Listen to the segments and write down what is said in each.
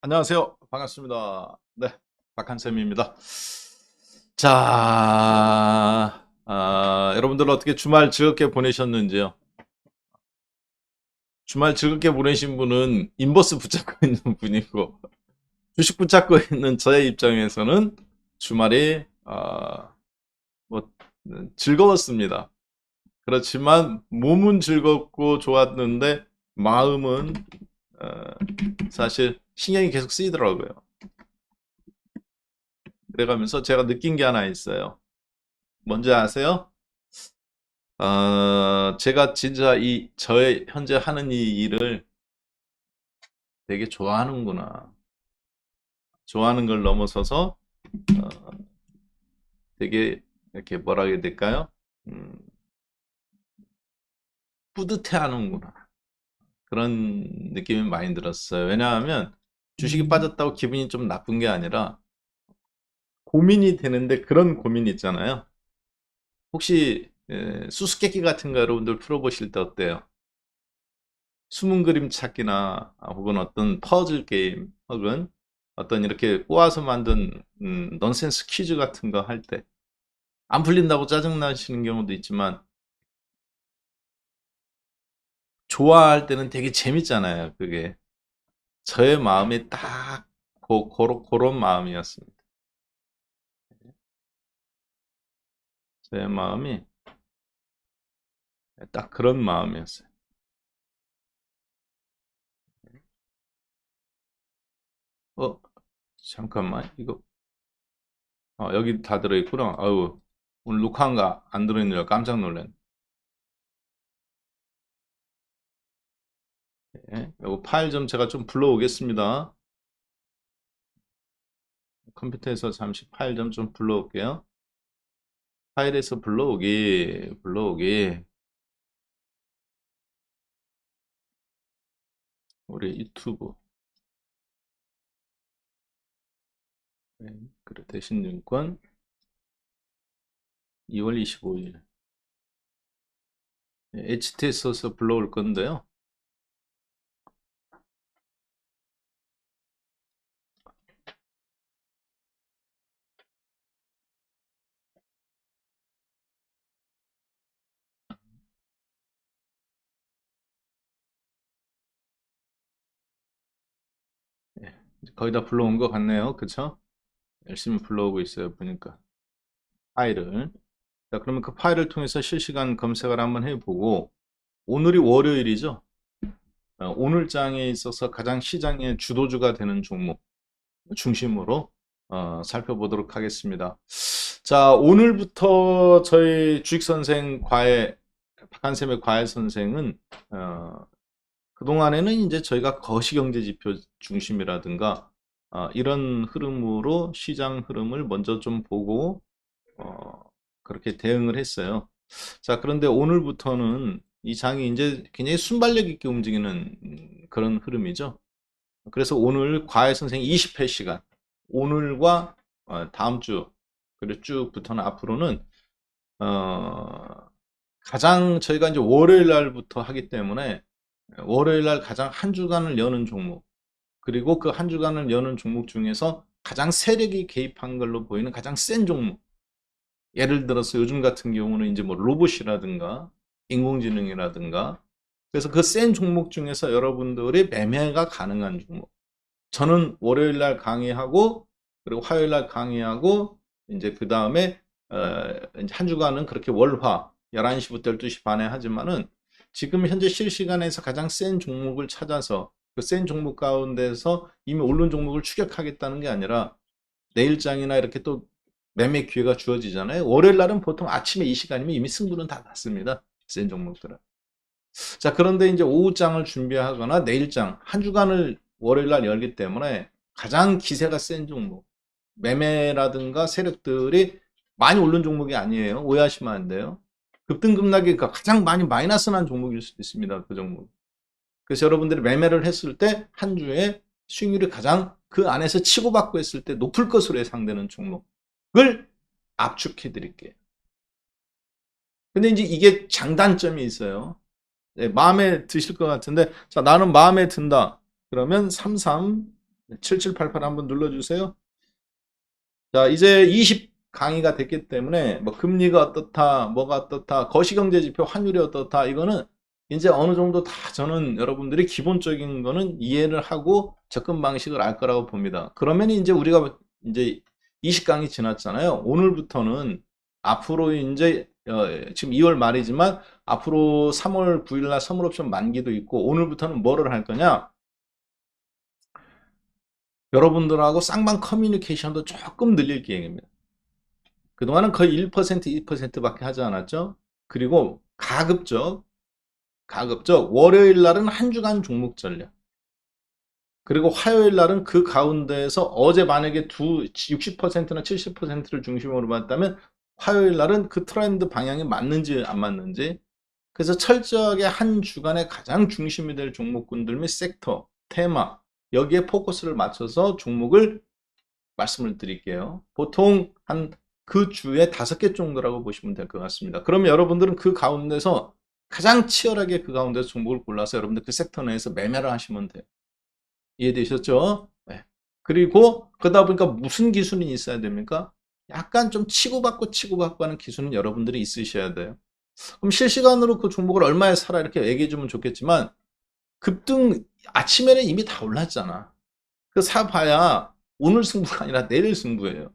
안녕하세요. 반갑습니다. 네, 박한쌤입니다. 자, 여러분들 어떻게 주말 즐겁게 보내셨는지요? 주말 즐겁게 보내신 분은 인버스 붙잡고 있는 분이고, 주식 붙잡고 있는 저의 입장에서는 주말이, 뭐, 즐거웠습니다. 그렇지만 몸은 즐겁고 좋았는데, 마음은, 어, 사실 신경이 계속 쓰이더라고요. 그래가면서 제가 느낀 게 하나 있어요. 뭔지 아세요? 제가 진짜 저의 현재 하는 이 일을 되게 좋아하는구나. 좋아하는 걸 넘어서서, 어, 되게, 이렇게 뭐라 해야 될까요? 음, 뿌듯해 하는구나. 그런 느낌이 많이 들었어요. 왜냐하면 주식이 빠졌다고 기분이 좀 나쁜 게 아니라 고민이 되는데 그런 고민 있잖아요. 혹시, 수수께끼 같은 거 여러분들 풀어보실 때 어때요? 숨은 그림 찾기나 혹은 어떤 퍼즐 게임 혹은 어떤 이렇게 꼬아서 만든 넌센스 퀴즈 같은 거 할 때 안 풀린다고 짜증나시는 경우도 있지만 좋아할 때는 되게 재밌잖아요. 그게 저의 마음이 딱 그런 마음이었습니다. 저의 마음이 딱 그런 마음이었어요. 어, 잠깐만 이거 여기 다 들어있구나. 아유, 오늘 녹화한 거 안 들어있는 줄 깜짝 놀랐네. 이거 파일 좀 제가 좀 불러오겠습니다. 컴퓨터에서 잠시 파일 좀 불러올게요. 파일에서 불러오기. 우리 유튜브. 네, 그래, 대신증권 2월 25일. HTS에서 불러올 건데요. 예, 거의 다 불러온 것 같네요. 그쵸? 열심히 불러오고 있어요. 보니까. 파일을. 자, 그러면 그 파일을 통해서 실시간 검색을 한번 해보고, 오늘이 월요일이죠? 오늘 장에 있어서 가장 시장의 주도주가 되는 종목 중심으로 살펴보도록 하겠습니다. 자, 오늘부터 저희 주식선생 박한샘의 과외 선생은, 그동안에는 이제 저희가 거시경제지표 중심이라든가, 이런 흐름으로 시장 흐름을 먼저 좀 보고, 어, 그렇게 대응을 했어요. 자, 그런데 오늘부터는 이 장이 이제 굉장히 순발력 있게 움직이는 그런 흐름이죠. 그래서 오늘 과외 선생 20회 시간, 오늘과 다음 주, 그리고 쭉 부터는 앞으로는, 어, 가장 저희가 이제 월요일 날부터 하기 때문에 월요일 날 가장 한 주간을 여는 종목, 그리고 그 한 주간을 여는 종목 중에서 가장 세력이 개입한 걸로 보이는 가장 센 종목. 예를 들어서 요즘 같은 경우는 이제 뭐 로봇이라든가 인공지능이라든가, 그래서 그 센 종목 중에서 여러분들이 매매가 가능한 종목. 저는 월요일 날 강의하고 그리고 화요일 날 강의하고 이제 그 다음에 이제 한 주간은 그렇게 월화 11시부터 12시 반에 하지만은 지금 현재 실시간에서 가장 센 종목을 찾아서 그 센 종목 가운데서 이미 오른 종목을 추격하겠다는 게 아니라 내일장이나 이렇게 또 매매 기회가 주어지잖아요. 월요일 날은 보통 아침에 이 시간이면 이미 승부는 다 났습니다. 센 종목들은. 자, 그런데 이제 오후장을 준비하거나 내일장, 한 주간을 월요일 날 열기 때문에 가장 기세가 센 종목, 매매라든가 세력들이 많이 오른 종목이 아니에요. 오해하시면 안 돼요. 급등급락이 가장 많이 마이너스 난 종목일 수도 있습니다. 그 종목. 그래서 여러분들이 매매를 했을 때 한 주에 수익률이 가장 그 안에서 치고받고 했을 때 높을 것으로 예상되는 종목을 압축해 드릴게요. 근데 이제 이게 장단점이 있어요. 네, 마음에 드실 것 같은데, 자, 나는 마음에 든다. 그러면 33, 7788 한번 눌러주세요. 자, 이제 20 강의가 됐기 때문에 뭐 금리가 어떻다, 뭐가 어떻다, 거시경제지표 환율이 어떻다, 이거는 이제 어느 정도 다 저는 여러분들이 기본적인 거는 이해를 하고 접근 방식을 알 거라고 봅니다. 그러면 이제 우리가 이제 20강이 지났잖아요. 오늘부터는 앞으로 이제 지금 2월 말이지만 앞으로 3월 9일 날 선물옵션 만기도 있고, 오늘부터는 뭐를 할 거냐? 여러분들하고 쌍방 커뮤니케이션도 조금 늘릴 계획입니다. 그동안은 거의 1%, 2%밖에 하지 않았죠. 그리고 가급적 월요일 날은 한 주간 종목 전략, 그리고 화요일 날은 그 가운데에서 어제 만약에 60%나 70%를 중심으로 봤다면 화요일 날은 그 트렌드 방향이 맞는지 안 맞는지, 그래서 철저하게 한 주간에 가장 중심이 될 종목군들 및 섹터, 테마, 여기에 포커스를 맞춰서 종목을 말씀을 드릴게요. 보통 한 그 주에 5개 정도라고 보시면 될 것 같습니다. 그러면 여러분들은 그 가운데서 가장 치열하게 그 가운데서 종목을 골라서 여러분들 그 섹터 내에서 매매를 하시면 돼요. 이해되셨죠? 네. 그리고 그러다 보니까 무슨 기술이 있어야 됩니까? 약간 좀 치고받고 하는 기술은 여러분들이 있으셔야 돼요. 그럼 실시간으로 그 종목을 얼마에 사라 이렇게 얘기해 주면 좋겠지만, 급등 아침에는 이미 다 올랐잖아. 그 사봐야 오늘 승부가 아니라 내일 승부예요.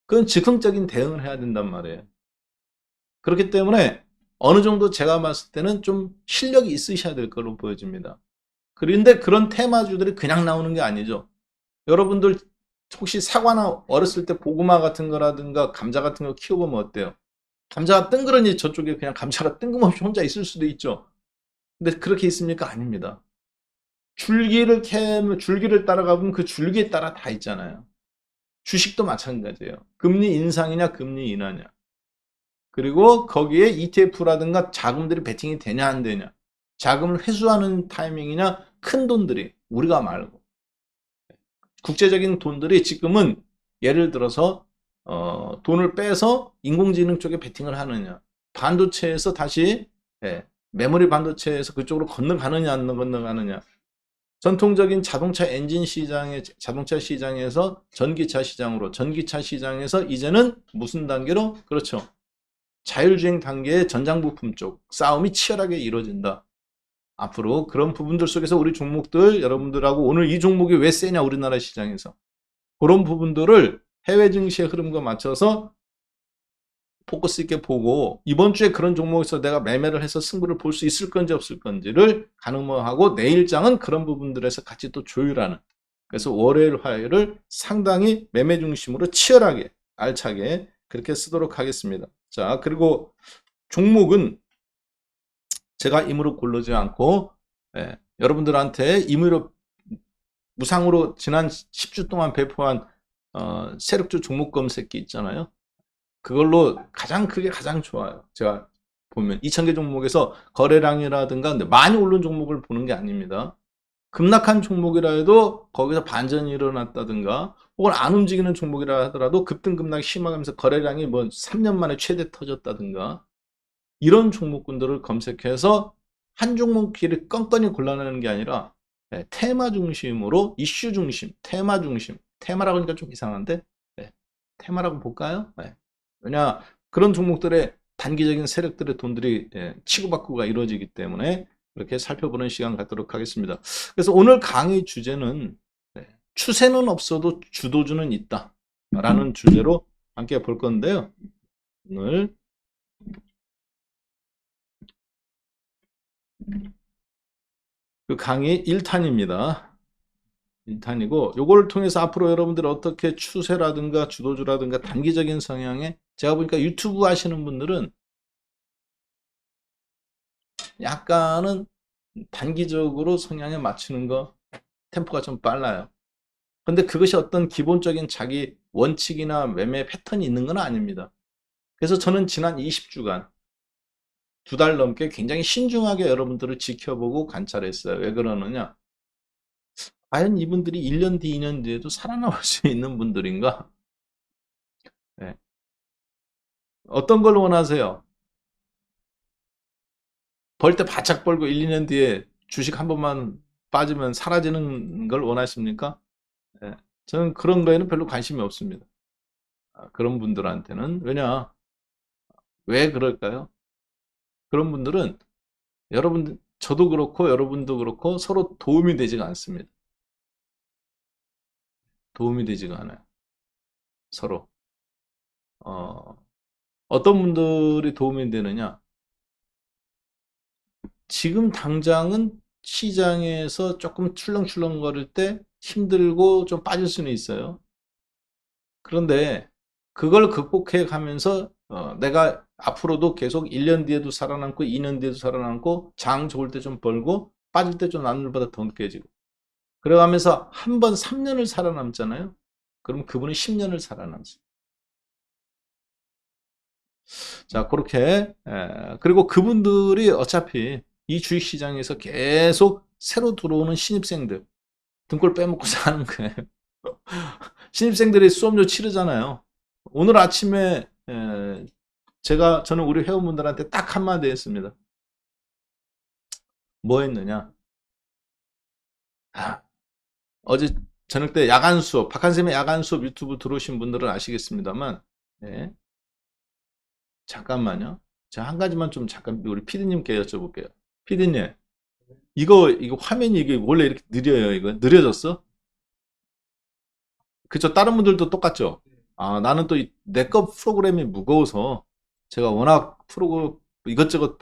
그건 즉흥적인 대응을 해야 된단 말이에요. 그렇기 때문에 어느 정도 제가 봤을 때는 좀 실력이 있으셔야 될 거로 보여집니다. 그런데 그런 테마주들이 그냥 나오는 게 아니죠. 여러분들 혹시 사과나 어렸을 때 고구마 같은 거라든가 감자 같은 거 키워보면 어때요? 감자가 뜬그러니 저쪽에 그냥 감자가 뜬금없이 혼자 있을 수도 있죠. 근데 그렇게 있습니까? 아닙니다. 줄기를 캐면 줄기를 따라가보면 그 줄기에 따라 다 있잖아요. 주식도 마찬가지예요. 금리 인상이냐 금리 인하냐. 그리고 거기에 ETF라든가 자금들이 베팅이 되냐 안 되냐. 자금을 회수하는 타이밍이냐, 큰 돈들이, 우리가 말고 국제적인 돈들이 지금은 예를 들어서 돈을 빼서 인공지능 쪽에 베팅을 하느냐, 반도체에서 다시 메모리 반도체에서 그쪽으로 건너가느냐 안 건너가느냐, 전통적인 자동차 엔진 시장의 자동차 시장에서 전기차 시장으로, 전기차 시장에서 이제는 무슨 단계로? 그렇죠. 자율주행 단계의 전장 부품 쪽 싸움이 치열하게 이루어진다. 앞으로 그런 부분들 속에서 우리 종목들, 여러분들하고 오늘 이 종목이 왜 세냐 우리나라 시장에서, 그런 부분들을 해외 증시의 흐름과 맞춰서 포커스 있게 보고, 이번 주에 그런 종목에서 내가 매매를 해서 승부를 볼 수 있을 건지 없을 건지를 가늠하고, 내일장은 그런 부분들에서 같이 또 조율하는, 그래서 월요일 화요일을 상당히 매매 중심으로 치열하게 알차게 그렇게 쓰도록 하겠습니다. 자, 그리고 종목은 제가 임의로 고르지 않고 여러분들한테 임의로 무상으로 지난 10주 동안 배포한 세력주 종목 검색기 있잖아요. 그걸로 가장 크게 가장 좋아요. 제가 보면 2,000개 종목에서 거래량이라든가, 근데 많이 오른 종목을 보는 게 아닙니다. 급락한 종목이라 해도 거기서 반전이 일어났다든가, 혹은 안 움직이는 종목이라 하더라도 급등급락이 심하면서 거래량이 뭐 3년 만에 최대 터졌다든가, 이런 종목군들을 검색해서 한 종목끼리 껌껌이 골라내는 게 아니라 테마 중심으로, 이슈 중심, 테마 중심, 테마라고 하니까 좀 이상한데 테마라고 볼까요? 왜냐, 그런 종목들의 단기적인 세력들의 돈들이 치고받고가 이루어지기 때문에 그렇게 살펴보는 시간 갖도록 하겠습니다. 그래서 오늘 강의 주제는 추세는 없어도 주도주는 있다 라는 주제로 함께 볼 건데요. 오늘 그 강의 1탄입니다. 1탄이고, 요거를 통해서 앞으로 여러분들 어떻게 추세라든가 주도주라든가 단기적인 성향에, 제가 보니까 유튜브 하시는 분들은 약간은 단기적으로 성향에 맞추는 거 템포가 좀 빨라요. 근데 그것이 어떤 기본적인 자기 원칙이나 매매 패턴이 있는 건 아닙니다. 그래서 저는 지난 20주간 2달 넘게 굉장히 신중하게 여러분들을 지켜보고 관찰했어요. 왜 그러느냐? 과연 이분들이 1년 뒤, 2년 뒤에도 살아남을 수 있는 분들인가? 네. 어떤 걸 원하세요? 벌 때 바짝 벌고 1, 2년 뒤에 주식 한 번만 빠지면 사라지는 걸 원하십니까? 예, 저는 그런 거에는 별로 관심이 없습니다. 그런 분들한테는. 왜 그럴까요? 그런 분들은 저도 그렇고 여러분도 그렇고 서로 도움이 되지가 않습니다. 도움이 되지가 않아요. 서로. 어, 어떤 분들이 도움이 되느냐? 지금 당장은 시장에서 조금 출렁출렁거릴 때 힘들고 좀 빠질 수는 있어요. 그런데 그걸 극복해 가면서 내가 앞으로도 계속 1년 뒤에도 살아남고 2년 뒤에도 살아남고 장 좋을 때 좀 벌고 빠질 때 좀 남들보다 더 깨지고 그래가면서 한 번 3년을 살아남잖아요. 그럼 그분은 10년을 살아남습니다. 자, 그렇게 그리고 그분들이 어차피 이 주식시장에서 계속 새로 들어오는 신입생들 등골 빼먹고 사는 거예요. 신입생들이 수업료 치르잖아요. 오늘 아침에 저는 우리 회원분들한테 딱 한마디 했습니다. 뭐 했느냐? 아, 어제 저녁 때 야간 수업, 박한쌤의 야간 수업 유튜브 들어오신 분들은 아시겠습니다만, 네, 잠깐만요. 제가 한 가지만 좀 잠깐 우리 피디님께 여쭤볼게요. 피디님, 이거 화면이 이게 원래 이렇게 느려요, 이거? 느려졌어? 그쵸? 다른 분들도 똑같죠? 나는 또 내 거 프로그램이 무거워서 제가 워낙 이것저것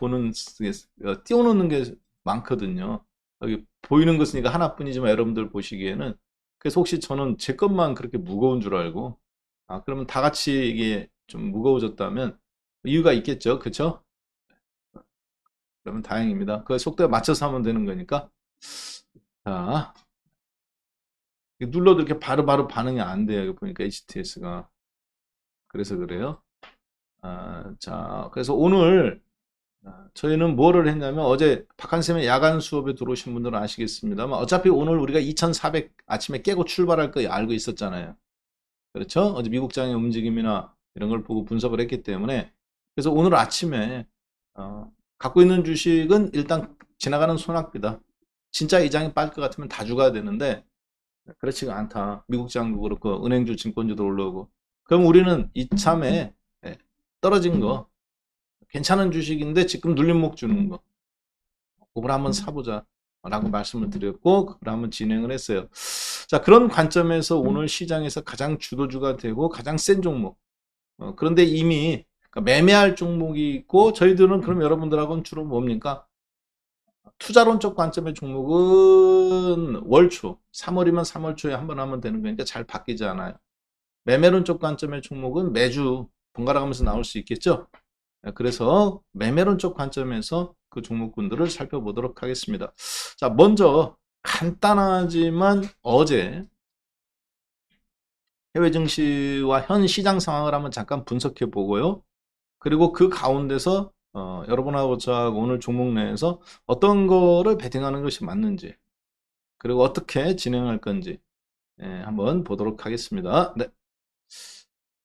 띄워놓는 게 많거든요. 여기 보이는 것이니까 하나뿐이지만 여러분들 보시기에는 그래서 혹시 저는 제 것만 그렇게 무거운 줄 알고 그러면 다 같이 이게 좀 무거워졌다면 이유가 있겠죠, 그쵸? 그러면 다행입니다. 그 속도에 맞춰서 하면 되는 거니까. 자, 눌러도 이렇게 바로바로 반응이 안 돼요. 여기 보니까 HTS가. 그래서 그래요. 자, 그래서 오늘 저희는 뭐를 했냐면 어제 박한쌤의 야간 수업에 들어오신 분들은 아시겠습니다만 어차피 오늘 우리가 2400 아침에 깨고 출발할 거 알고 있었잖아요. 그렇죠? 어제 미국장의 움직임이나 이런 걸 보고 분석을 했기 때문에 그래서 오늘 아침에 갖고 있는 주식은 일단 지나가는 소낙비다. 진짜 이장이 빠질 것 같으면 다 죽어야 되는데 그렇지가 않다. 미국장도 그렇고 은행주 증권주도 올라오고 그럼 우리는 이참에 떨어진 거 괜찮은 주식인데 지금 눌림목 주는 거 그걸 한번 사보자 라고 말씀을 드렸고 그걸 한번 진행을 했어요. 자, 그런 관점에서 오늘 시장에서 가장 주도주가 되고 가장 센 종목 그런데 이미 매매할 종목이 있고 저희들은 그럼 여러분들하고는 주로 뭡니까? 투자론적 관점의 종목은 월초 3월이면 3월 초에 한번 하면 되는 거니까 잘 바뀌지 않아요. 매매론적 관점의 종목은 매주 번갈아 가면서 나올 수 있겠죠. 그래서 매매론적 관점에서 그 종목군들을 살펴보도록 하겠습니다. 자, 먼저 간단하지만 어제 해외 증시와 현 시장 상황을 한번 잠깐 분석해 보고요. 그리고 그 가운데서 여러분하고 저하고 오늘 종목 내에서 어떤 거를 베팅하는 것이 맞는지 그리고 어떻게 진행할 건지 한번 보도록 하겠습니다. 네.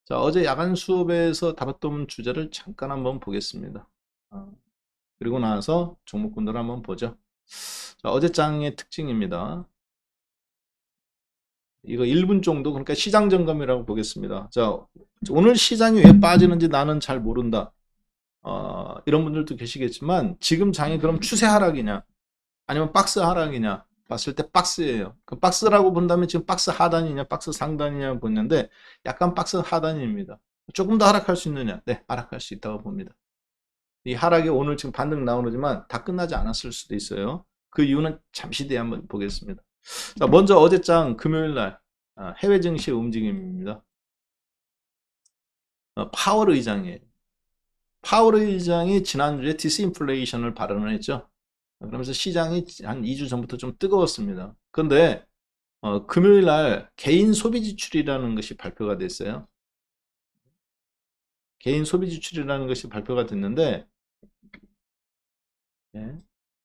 자, 어제 야간 수업에서 다뤘던 주제를 잠깐 한번 보겠습니다. 그리고 나서 종목군들 한번 보죠. 자, 어제 장의 특징입니다. 이거 1분 정도 그러니까 시장 점검이라고 보겠습니다. 자, 오늘 시장이 왜 빠지는지 나는 잘 모른다. 이런 분들도 계시겠지만 지금 장이 그럼 추세 하락이냐 아니면 박스 하락이냐 봤을 때 박스예요. 그 박스라고 본다면 지금 박스 하단이냐 박스 상단이냐 보는데 약간 박스 하단입니다. 조금 더 하락할 수 있느냐? 네, 하락할 수 있다고 봅니다. 이 하락이 오늘 지금 반등 나오지만 다 끝나지 않았을 수도 있어요. 그 이유는 잠시 뒤에 한번 보겠습니다. 자, 먼저 어제장 금요일날 해외 증시의 움직임입니다. 파월 의장이에요. 파월 의장이 지난주에 디스인플레이션을 발언을 했죠. 그러면서 시장이 한 2주 전부터 좀 뜨거웠습니다. 그런데 금요일날 개인 소비 지출이라는 것이 발표가 됐어요. 개인 소비 지출이라는 것이 발표가 됐는데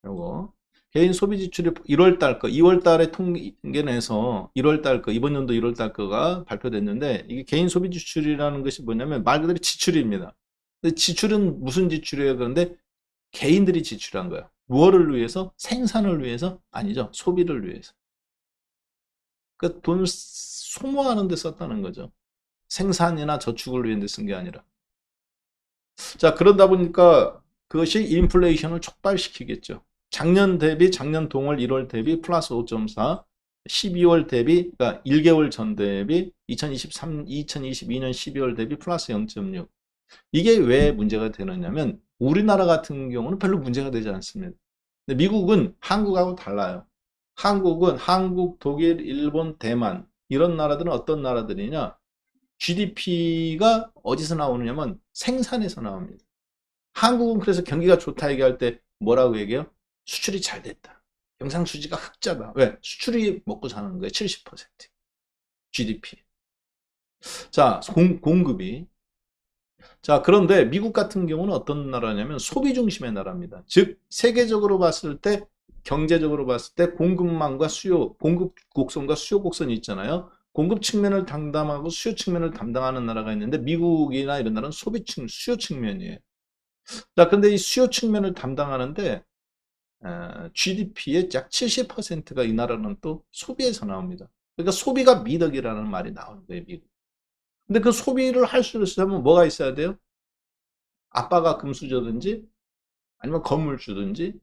요거 개인 소비 지출이 1월달 거, 2월달에 통계 내서 1월달 거, 이번 연도 1월달 거가 발표됐는데 이게 개인 소비 지출이라는 것이 뭐냐면 말 그대로 지출입니다. 근데 지출은 무슨 지출이에요? 그런데 개인들이 지출한 거예요. 무엇을 위해서? 생산을 위해서? 아니죠. 소비를 위해서. 그 돈 소모하는 데 썼다는 거죠. 생산이나 저축을 위한 데 쓴 게 아니라. 자, 그러다 보니까 그것이 인플레이션을 촉발시키겠죠. 작년 대비, 작년 동월 1월 대비 플러스 5.4, 12월 대비, 그러니까 1개월 전 대비, 2022년 12월 대비 플러스 0.6. 이게 왜 문제가 되느냐면 우리나라 같은 경우는 별로 문제가 되지 않습니다. 근데 미국은 한국하고 달라요. 한국은 한국, 독일, 일본, 대만 이런 나라들은 어떤 나라들이냐? GDP가 어디서 나오느냐면 생산에서 나옵니다. 한국은 그래서 경기가 좋다 얘기할 때 뭐라고 얘기해요? 수출이 잘 됐다. 경상수지가 흑자다. 왜? 수출이 먹고 사는 거예요. 70%. GDP. 자, 공급이. 자, 그런데 미국 같은 경우는 어떤 나라냐면 소비 중심의 나라입니다. 즉, 세계적으로 봤을 때, 경제적으로 봤을 때 공급망과 수요, 공급 곡선과 수요 곡선이 있잖아요. 공급 측면을 담당하고 수요 측면을 담당하는 나라가 있는데 미국이나 이런 나라는 수요 측면이에요. 자, 근데 이 수요 측면을 담당하는데 GDP의 약 70%가 이 나라는 또 소비에서 나옵니다. 그러니까 소비가 미덕이라는 말이 나오는 거예요, 미국. 근데 그 소비를 할 수 있으려면 뭐가 있어야 돼요? 아빠가 금수 주든지 아니면 건물 주든지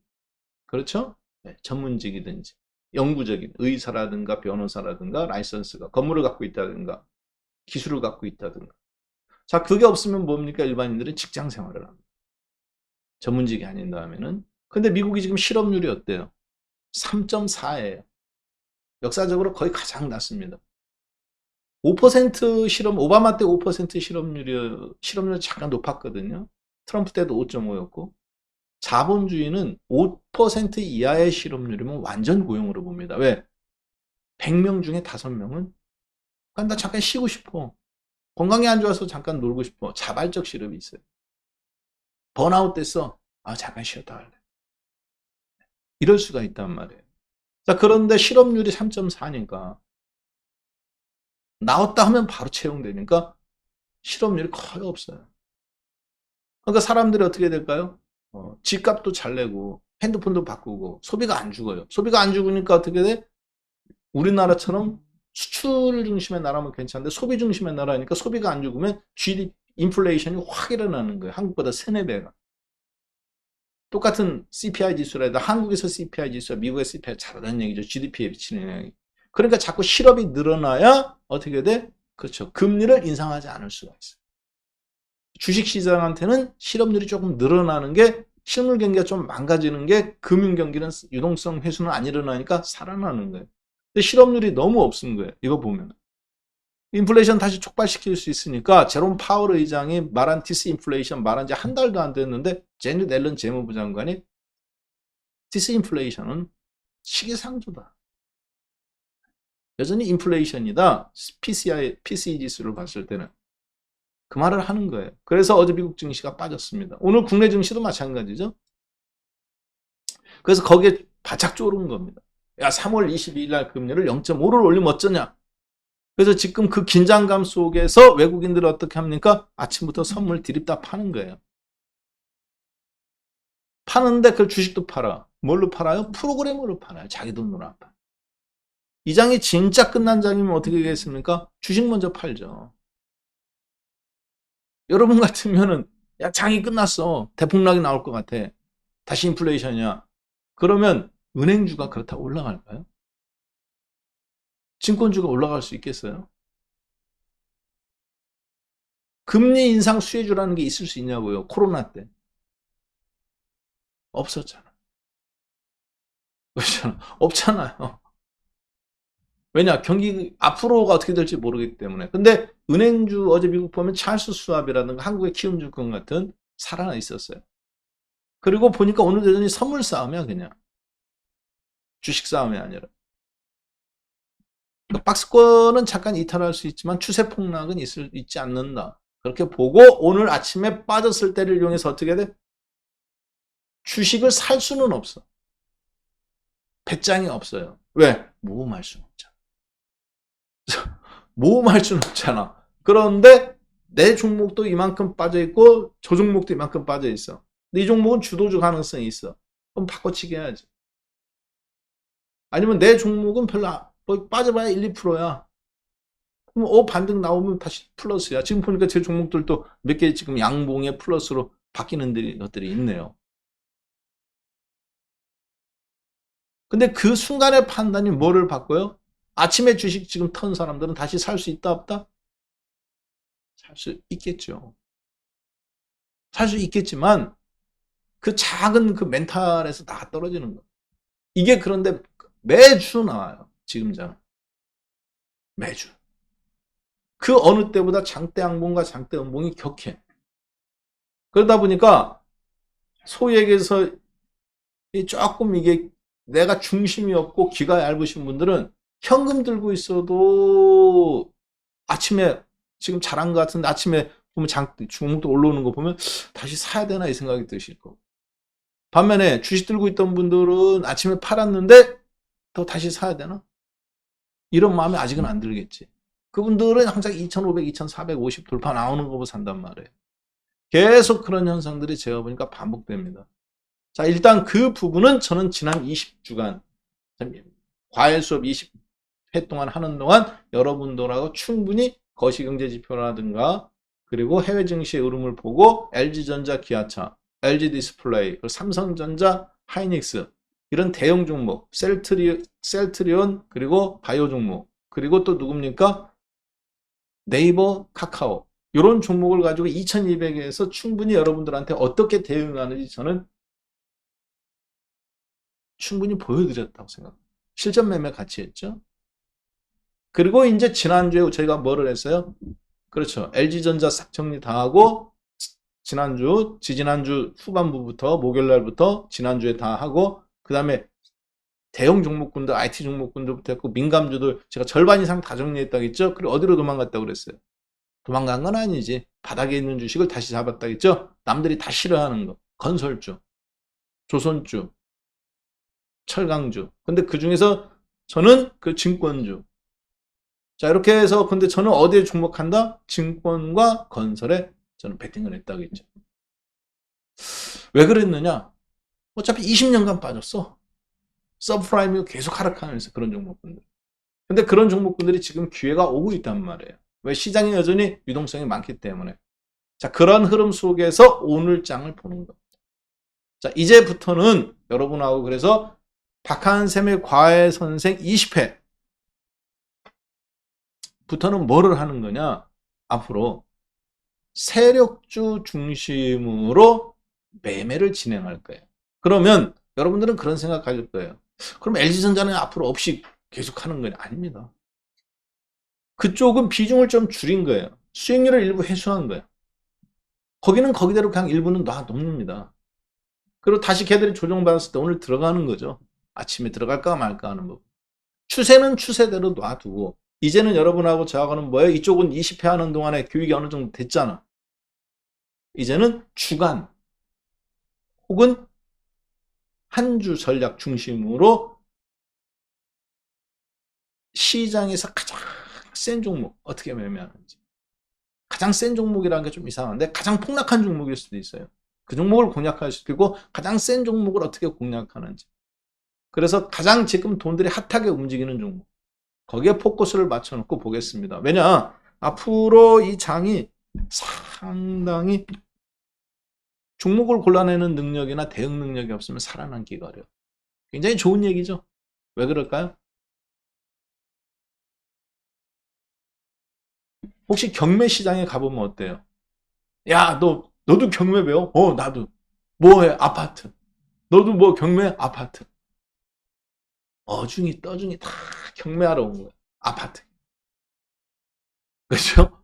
그렇죠? 네, 전문직이든지 영구적인 의사라든가 변호사라든가 라이선스가 건물을 갖고 있다든가 기술을 갖고 있다든가 자 그게 없으면 뭡니까? 일반인들은 직장 생활을 합니다. 전문직이 아닌 다음에는 근데 미국이 지금 실업률이 어때요? 3.4예요. 역사적으로 거의 가장 낮습니다. 5% 실업, 오바마 때 5% 실업률이 잠깐 높았거든요. 트럼프 때도 5.5였고 자본주의는 5% 이하의 실업률이면 완전 고용으로 봅니다. 왜? 100명 중에 5명은 나 잠깐 쉬고 싶어. 건강이 안 좋아서 잠깐 놀고 싶어. 자발적 실업이 있어요. 번아웃 됐어. 잠깐 쉬었다 할래. 이럴 수가 있단 말이에요. 자, 그런데 실업률이 3.4니까 나왔다 하면 바로 채용되니까 실업률이 거의 없어요. 그러니까 사람들이 어떻게 될까요? 집값도 잘 내고 핸드폰도 바꾸고 소비가 안 죽어요. 소비가 안 죽으니까 어떻게 돼? 우리나라처럼 수출 중심의 나라면 괜찮은데 소비 중심의 나라니까 소비가 안 죽으면 GDP 인플레이션이 확 일어나는 거예요. 한국보다 3, 4배가. 똑같은 CPI 지수라 해도 한국에서 CPI 지수와 미국의 CPI 잘하는 얘기죠. GDP에 비치는 영향이. 그러니까 자꾸 실업이 늘어나야 어떻게 돼? 그렇죠. 금리를 인상하지 않을 수가 있어요. 주식시장한테는 실업률이 조금 늘어나는 게 실물 경기가 좀 망가지는 게 금융 경기는 유동성 회수는 안 일어나니까 살아나는 거예요. 근데 실업률이 너무 없은 거예요. 이거 보면. 인플레이션 다시 촉발시킬 수 있으니까 제롬 파월 의장이 말한 디스인플레이션 말한 지 한 달도 안 됐는데 제닛 옐런 재무부 장관이 디스인플레이션은 시기상조다. 여전히 인플레이션이다. PCE 지수를 봤을 때는. 그 말을 하는 거예요. 그래서 어제 미국 증시가 빠졌습니다. 오늘 국내 증시도 마찬가지죠. 그래서 거기에 바짝 쪼른 겁니다. 야, 3월 22일 날 금리를 0.5를 올리면 어쩌냐. 그래서 지금 그 긴장감 속에서 외국인들은 어떻게 합니까? 아침부터 선물 디립다 파는 거예요. 파는데 그 주식도 팔아. 뭘로 팔아요? 프로그램으로 팔아요. 자기 돈으로 안 팔아요. 이 장이 진짜 끝난 장이면 어떻게 되겠습니까? 주식 먼저 팔죠. 여러분 같으면은 야 장이 끝났어. 대폭락이 나올 것 같아. 다시 인플레이션이야. 그러면 은행주가 그렇다고 올라갈까요? 증권주가 올라갈 수 있겠어요? 금리 인상 수혜주라는 게 있을 수 있냐고요. 코로나 때. 없었잖아. 없잖아요. 왜냐? 경기 앞으로가 어떻게 될지 모르기 때문에. 근데 은행주 어제 미국 보면 찰스 수왑이라든가 한국의 키움증권 같은 살아나 있었어요. 그리고 보니까 오늘 여전히 선물 싸움이야 그냥. 주식 싸움이 아니라. 그러니까 박스권은 잠깐 이탈할 수 있지만 추세 폭락은 있지 않는다. 그렇게 보고 오늘 아침에 빠졌을 때를 이용해서 어떻게 돼? 주식을 살 수는 없어. 배짱이 없어요. 왜? 모험할 수는 없잖아. 모험할 수는 없잖아. 그런데 내 종목도 이만큼 빠져 있고 저 종목도 이만큼 빠져 있어. 근데 이 종목은 주도주 가능성이 있어. 그럼 바꿔치기 해야지. 아니면 내 종목은 별로 뭐 빠져봐야 1, 2%야. 그럼 반등 나오면 다시 플러스야. 지금 보니까 제 종목들도 몇 개 지금 양봉에 플러스로 바뀌는 것들이 있네요. 근데 그 순간의 판단이 뭐를 바꿔요? 아침에 주식 지금 턴 사람들은 다시 살 수 있다 없다? 살 수 있겠죠. 살 수 있겠지만 그 작은 그 멘탈에서 다 떨어지는 거. 이게 그런데 매주 나와요. 지금장. 매주. 그 어느 때보다 장대 양봉과 장대 음봉이 격해. 그러다 보니까 소위 얘기해서 조금 이게 내가 중심이 없고 귀가 얇으신 분들은 현금 들고 있어도 아침에 지금 잘한 것 같은데 아침에 보면 종목도 올라오는 거 보면 다시 사야 되나 이 생각이 드실 거고. 반면에 주식 들고 있던 분들은 아침에 팔았는데 더 다시 사야 되나? 이런 마음이 아직은 안 들겠지. 그분들은 항상 2,500, 2,450 돌파 나오는 거 보고 산단 말이에요. 계속 그런 현상들이 제가 보니까 반복됩니다. 자, 일단 그 부분은 저는 지난 20주간 과외 수업 20회 동안 하는 동안 여러분들하고 충분히 거시경제지표라든가 그리고 해외 증시의 흐름을 보고 LG전자, 기아차, LG디스플레이, 삼성전자, 하이닉스 이런 대형 종목, 셀트리온 그리고 바이오 종목 그리고 또 누굽니까? 네이버, 카카오 이런 종목을 가지고 2200에서 충분히 여러분들한테 어떻게 대응하는지 저는 충분히 보여드렸다고 생각합니다. 실전 매매 같이 했죠. 그리고 이제 지난주에 저희가 뭐를 했어요? 그렇죠. LG전자 싹 정리 다 하고 지난주, 지지난주 후반부부터 목요일날부터 지난주에 다 하고 그 다음에 대형 종목군들, IT 종목군들부터 했고 민감주들 제가 절반 이상 다 정리했다고 했죠. 그리고 어디로 도망갔다고 그랬어요? 도망간 건 아니지. 바닥에 있는 주식을 다시 잡았다고 했죠. 남들이 다 싫어하는 거. 건설주, 조선주, 철강주. 근데 그 중에서 저는 그 증권주. 자, 이렇게 해서 근데 저는 어디에 주목한다? 증권과 건설에 저는 베팅을 했다고 했죠. 왜 그랬느냐? 어차피 20년간 빠졌어. 서브프라임이 계속 하락하면서 그런 종목군들. 근데 그런 종목군들이 지금 기회가 오고 있단 말이에요. 왜? 시장이 여전히 유동성이 많기 때문에. 자, 그런 흐름 속에서 오늘 장을 보는 겁니다. 자, 이제부터는 여러분하고 그래서 박한샘의 과외 선생 20회 부터는 뭐를 하는 거냐? 앞으로 세력주 중심으로 매매를 진행할 거예요. 그러면 여러분들은 그런 생각 가질 거예요. 그럼 LG전자는 앞으로 없이 계속 하는 거냐? 아닙니다. 그쪽은 비중을 좀 줄인 거예요. 수익률을 일부 회수한 거예요. 거기는 거기대로 그냥 일부는 놔둡니다. 그리고 다시 걔들이 조정받았을 때 오늘 들어가는 거죠. 아침에 들어갈까 말까 하는 법. 추세는 추세대로 놔두고 이제는 여러분하고 저하고는 뭐예요? 이쪽은 20회 하는 동안에 교육이 어느 정도 됐잖아. 이제는 주간 혹은 한 주 전략 중심으로 시장에서 가장 센 종목 어떻게 매매하는지. 가장 센 종목이라는 게 좀 이상한데 가장 폭락한 종목일 수도 있어요. 그 종목을 공략할 수도 있고 가장 센 종목을 어떻게 공략하는지. 그래서 가장 지금 돈들이 핫하게 움직이는 종목. 거기에 포커스를 맞춰놓고 보겠습니다. 왜냐? 앞으로 이 장이 상당히 종목을 골라내는 능력이나 대응 능력이 없으면 살아남기가 어려워요. 굉장히 좋은 얘기죠. 왜 그럴까요? 혹시 경매 시장에 가보면 어때요? 야, 너도 경매 배워? 나도. 뭐해? 아파트. 너도 뭐 경매? 아파트. 어중이 떠중이 다 경매하러 온 거야. 아파트. 그렇죠?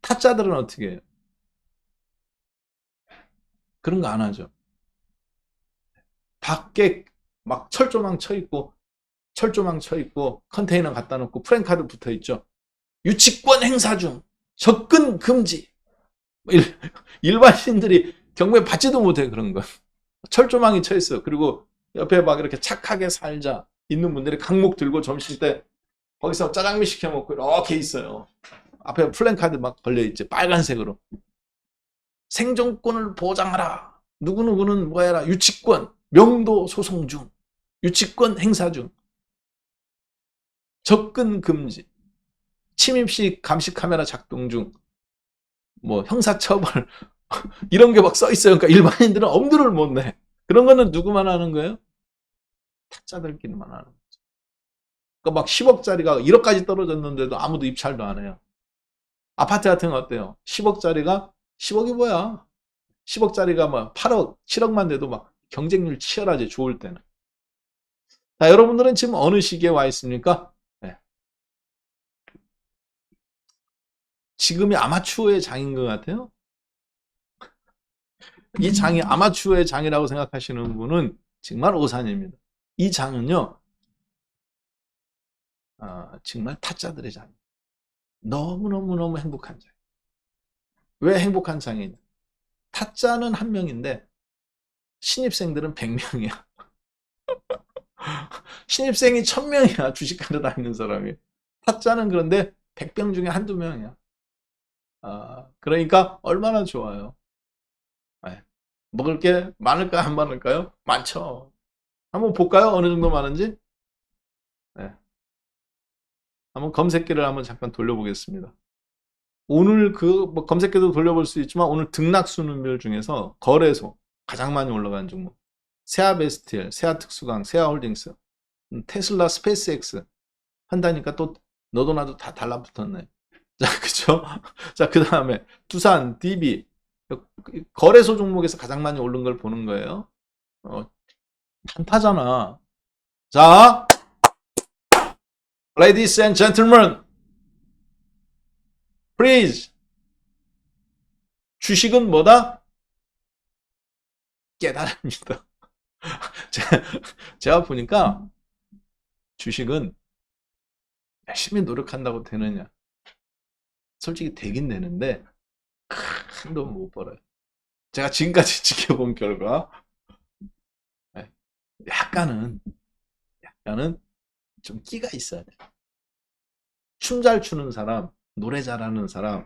타짜들은 어떻게 해요? 그런 거 안 하죠. 밖에 막 철조망 쳐 있고 컨테이너 갖다 놓고 프랜카드 붙어 있죠. 유치권 행사 중 접근 금지. 일반인들이 경매 받지도 못해 그런 거. 철조망이 쳐 있어. 그리고 옆에 막 이렇게 착하게 살자 있는 분들이 강목 들고 점심 때 거기서 짜장면 시켜 먹고 이렇게 있어요. 앞에 플랜카드 막 걸려 있지 빨간색으로. 생존권을 보장하라. 누구누구는 뭐 해라. 유치권. 명도 소송 중, 유치권 행사 중, 접근 금지, 침입시 감시 카메라 작동 중, 뭐 형사처벌 이런 게 막 써 있어요. 그러니까 일반인들은 엄두를 못 내. 그런 거는 누구만 하는 거예요? 타짜들끼리만 하는 거죠. 그러니까 막 10억짜리가 1억까지 떨어졌는데도 아무도 입찰도 안 해요. 아파트 같은 거 어때요? 10억짜리가 10억이 뭐야? 10억짜리가 막 8억, 7억만 돼도 막 경쟁률 치열하지, 좋을 때는. 자, 여러분들은 지금 어느 시기에 와 있습니까? 네. 지금이 아마추어의 장인 것 같아요. 이 장이 아마추어의 장이라고 생각하시는 분은 정말 오산입니다. 이 장은요, 정말 타짜들의 장이에요. 너무너무너무 행복한 장. 왜 행복한 장이냐? 타짜는 한 명인데 신입생들은 100명이야. 신입생이 1000명이야. 주식하러 다니는 사람이. 타짜는 그런데 100명 중에 한두 명이야. 그러니까 얼마나 좋아요. 네. 먹을 게 많을까요? 안 많을까요? 많죠. 한번 볼까요? 어느 정도 많은지? 네. 한번 검색기를 한번 잠깐 돌려보겠습니다. 오늘 뭐 검색기도 돌려볼 수 있지만 오늘 등락순환별 중에서 거래소 가장 많이 올라간 종목. 세아베스티엘, 세아특수강, 세아홀딩스, 테슬라, 스페이스X 한다니까 또 너도 나도 다 달라붙었네. 자, 그쵸? 자, 그 다음에 두산, DB 거래소 종목에서 가장 많이 오른 걸 보는 거예요. 단타잖아. 자, ladies and gentlemen, please. 주식은 뭐다? 깨달음이다. 제가 보니까 주식은 열심히 노력한다고 되느냐? 솔직히 되긴 되는데 큰 돈 못 벌어요. 제가 지금까지 지켜본 결과 약간은 좀 끼가 있어야 돼. 춤 잘 추는 사람, 노래 잘하는 사람,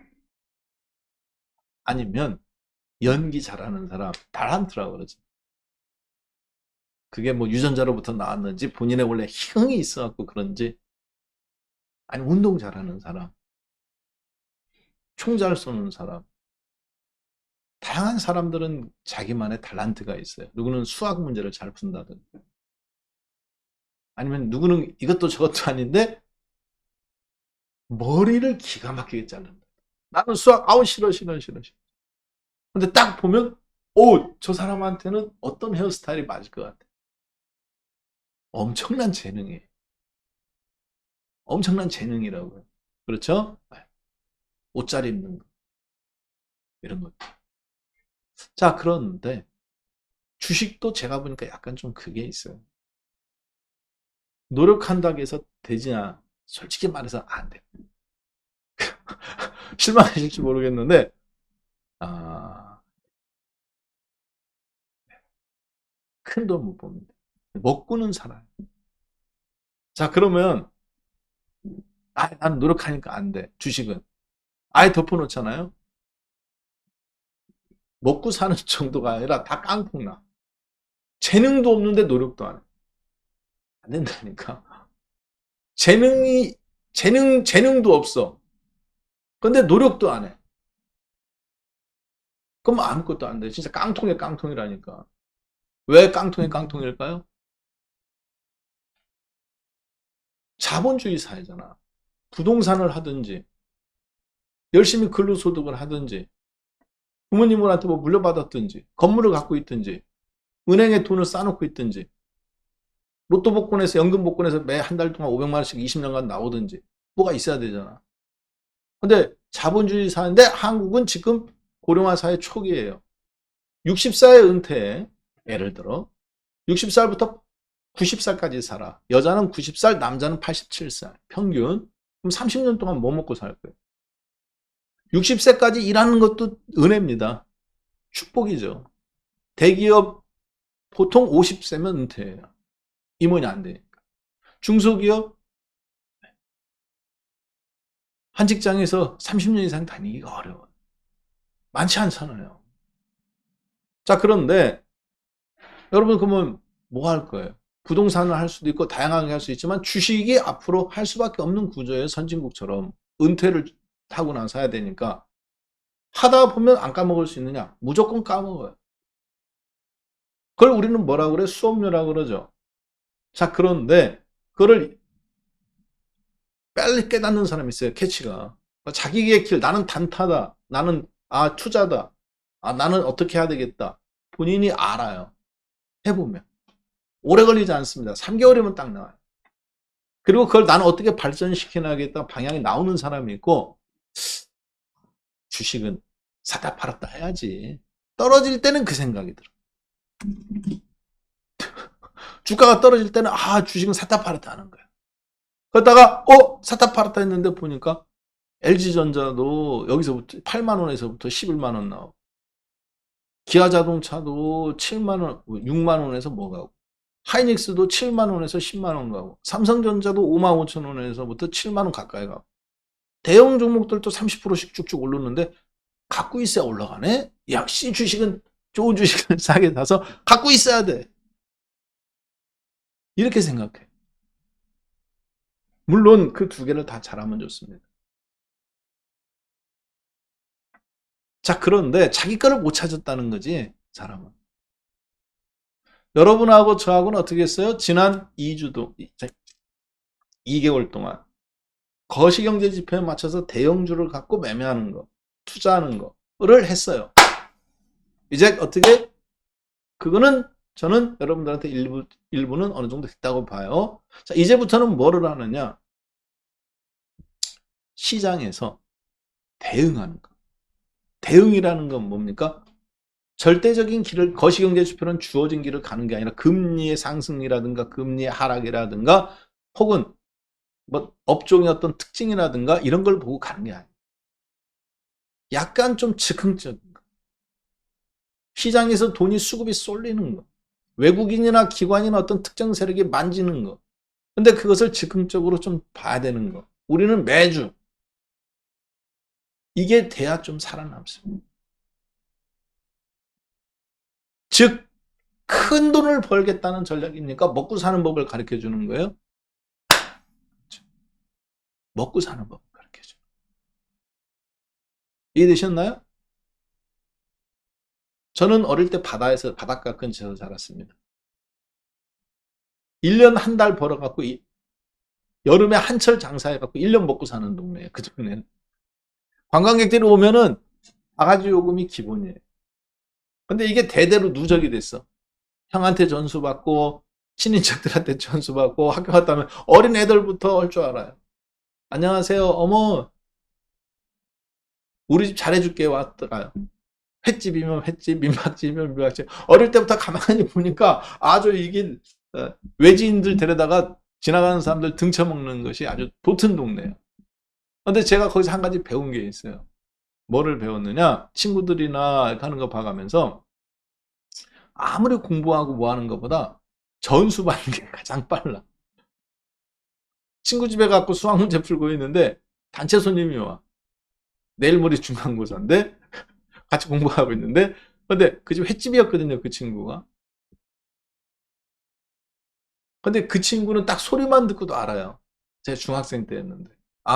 아니면 연기 잘하는 사람, 달란트라고 그러지. 그게 뭐 유전자로부터 나왔는지 본인의 원래 희흥이 있어갖고 그런지, 아니 운동 잘하는 사람, 총 잘 쏘는 사람, 다양한 사람들은 자기만의 달란트가 있어요. 누구는 수학 문제를 잘 푼다든지, 아니면 누구는 이것도 저것도 아닌데 머리를 기가 막히게 자른다. 나는 수학 아우 싫어. 근데 딱 보면 저 사람한테는 어떤 헤어스타일이 맞을 것 같아. 엄청난 재능이에요. 엄청난 재능이라고요. 그렇죠? 옷 잘 입는 거 이런 것. 자, 그런데 주식도 제가 보니까 약간 좀 그게 있어요. 노력한다고 해서 되지냐? 솔직히 말해서 안 돼. 실망하실지 모르겠는데 큰 돈 못 봅니다. 먹고는 살아요. 자, 그러면 나는 노력하니까 안 돼. 주식은 아예 덮어놓잖아요. 먹고 사는 정도가 아니라 다 깡통나. 재능도 없는데 노력도 안 해. 안 된다니까. 재능도 없어. 근데 노력도 안 해. 그럼 아무것도 안 돼. 진짜 깡통의 깡통이라니까. 왜 깡통의 깡통일까요? 자본주의 사회잖아. 부동산을 하든지, 열심히 근로소득을 하든지, 부모님들한테 뭐 물려받았든지, 건물을 갖고 있든지, 은행에 돈을 쌓아놓고 있든지, 로또 복권에서, 연금 복권에서 매 한 달 동안 500만 원씩 20년간 나오든지, 뭐가 있어야 되잖아. 근데 자본주의 사회인데 한국은 지금 고령화 사회 초기예요. 60살에 은퇴해. 예를 들어 60살부터 90살까지 살아. 여자는 90살, 남자는 87살. 평균. 그럼 30년 동안 뭐 먹고 살 거예요? 60세까지 일하는 것도 은혜입니다. 축복이죠. 대기업 보통 50세면 은퇴해요. 임원이 안 되니까. 중소기업 한 직장에서 30년 이상 다니기가 어려워요. 많지 않잖아요. 자, 그런데 여러분 그러면 뭐 할 거예요? 부동산을 할 수도 있고 다양하게 할 수 있지만 주식이 앞으로 할 수밖에 없는 구조예요. 선진국처럼 은퇴를 하고 나서 해야 되니까 하다 보면 안 까먹을 수 있느냐? 무조건 까먹어요. 그걸 우리는 뭐라 그래? 수업료라고 그러죠. 자, 그런데 그거를 빨리 깨닫는 사람이 있어요. 캐치가. 자기의 길, 나는 단타다. 나는 투자다. 나는 어떻게 해야 되겠다. 본인이 알아요. 해보면. 오래 걸리지 않습니다. 3개월이면 딱 나와요. 그리고 그걸 나는 어떻게 발전시켜나가겠다 방향이 나오는 사람이 있고, 주식은 사다 팔았다 해야지. 떨어질 때는 그 생각이 들어. 주가가 떨어질 때는 주식은 사다 팔았다 하는 거야. 그러다가 사다 팔았다 했는데 보니까 LG전자도 여기서부터 8만 원에서부터 11만 원 나오고 기아자동차도 7만 원, 6만 원에서 뭐 가고 하이닉스도 7만 원에서 10만 원 가고 삼성전자도 5만 5천 원에서부터 7만 원 가까이 가고 대형 종목들도 30%씩 쭉쭉 오르는데 갖고 있어야 올라가네? 역시 주식은 좋은 주식을 싸게 사서 갖고 있어야 돼. 이렇게 생각해. 물론 그 두 개를 다 잘하면 좋습니다. 자, 그런데 자기 거를 못 찾았다는 거지, 사람은. 여러분하고 저하고는 어떻게 했어요? 지난 2개월 동안 거시경제 지표에 맞춰서 대형주를 갖고 매매하는 거, 투자하는 거를 했어요. 이제 어떻게? 그거는 저는 여러분들한테 일부는 어느 정도 됐다고 봐요. 자, 이제부터는 뭐를 하느냐? 시장에서 대응하는 거. 대응이라는 건 뭡니까? 절대적인 길을 거시경제 지표는 주어진 길을 가는 게 아니라 금리의 상승이라든가 금리의 하락이라든가 혹은 뭐 업종의 어떤 특징이라든가 이런 걸 보고 가는 게 아니에요. 약간 좀 즉흥적인 거. 시장에서 돈이 수급이 쏠리는 거. 외국인이나 기관이나 어떤 특정 세력이 만지는 거. 근데 그것을 즉흥적으로 좀 봐야 되는 거. 우리는 매주 이게 돼야 좀 살아남습니다. 즉, 큰 돈을 벌겠다는 전략입니까? 먹고 사는 법을 가르쳐 주는 거예요? 먹고 사는 법을 가르쳐 주는 거예요. 이해되셨나요? 저는 어릴 때 바닷가 근처에서 자랐습니다. 1년 한 달 벌어갖고 여름에 한철 장사해갖고 1년 먹고 사는 동네예요. 그 동네는. 관광객들이 오면은 바가지 요금이 기본이에요. 근데 이게 대대로 누적이 됐어. 형한테 전수받고 친인척들한테 전수받고 학교 갔다 오면 어린 애들부터 할 줄 알아요. 안녕하세요. 어머, 우리 집 잘해줄게 왔더라요. 횟집이면 횟집, 민박집이면 민박집. 어릴 때부터 가만히 보니까 아주 이게 외지인들 데려다가 지나가는 사람들 등쳐먹는 것이 아주 도튼 동네예요. 근데 제가 거기서 한 가지 배운 게 있어요. 뭐를 배웠느냐? 친구들이나 하는 거 봐가면서 아무리 공부하고 뭐 하는 것보다 전수 받는 게 가장 빨라. 친구 집에 가고 수학 문제 풀고 있는데 단체 손님이 와. 내일 모레 중간고사인데 같이 공부하고 있는데 근데 그 집 횟집이었거든요. 그 친구가. 근데 그 친구는 딱 소리만 듣고도 알아요. 제가 중학생 때였는데.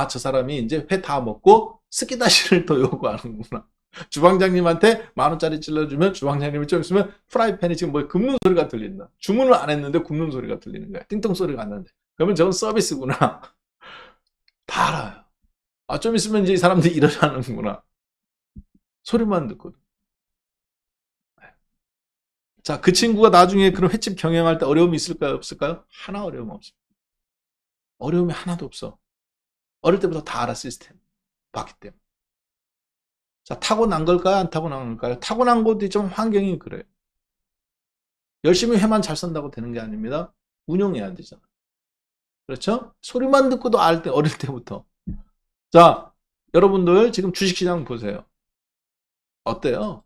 저 사람이 이제 회 다 먹고 스키다시를 더 요구하는구나. 주방장님한테 10,000원짜리 찔러주면 주방장님이 좀 있으면 프라이팬에 지금 뭐 굽는 소리가 들린다. 주문을 안 했는데 굽는 소리가 들리는 거야. 띵동 소리가 안 나는데. 그러면 저건 서비스구나. 다 알아요. 좀 있으면 이제 이 사람들이 일어나는구나. 소리만 듣거든. 자, 그 친구가 나중에 그런 횟집 경영할 때 어려움이 있을까요? 없을까요? 하나 어려움 없습니다. 어려움이 하나도 없어. 어릴 때부터 다 알아, 시스템. 봤기 때문에. 자, 타고난 걸까요? 안 타고난 걸까요? 타고난 것도 좀 환경이 그래요. 열심히 회만 잘 쓴다고 되는 게 아닙니다. 운용해야 되잖아. 그렇죠? 소리만 듣고도 알 때, 어릴 때부터. 자, 여러분들 지금 주식시장 보세요. 어때요?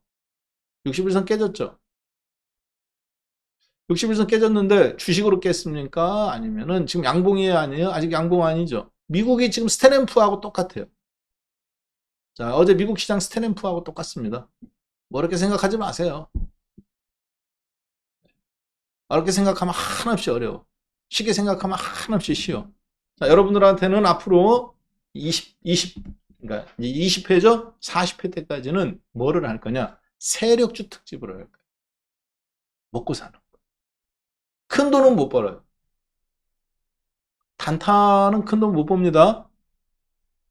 60일선 깨졌죠? 60일선 깨졌는데 주식으로 깼습니까? 아니면은 지금 양봉이 아니에요? 아직 양봉 아니죠? 미국이 지금 스탠앤푸하고 똑같아요. 자, 어제 미국 시장 스탠앤푸하고 똑같습니다. 뭐 이렇게 생각하지 마세요. 어렵게 생각하면 한없이 어려워. 쉽게 생각하면 한없이 쉬워. 자, 여러분들한테는 앞으로 20, 그러니까 20회죠? 40회 때까지는 뭐를 할 거냐? 세력주 특집을 할 거야. 먹고 사는 거. 큰 돈은 못 벌어요. 단타는 큰 돈 못 봅니다.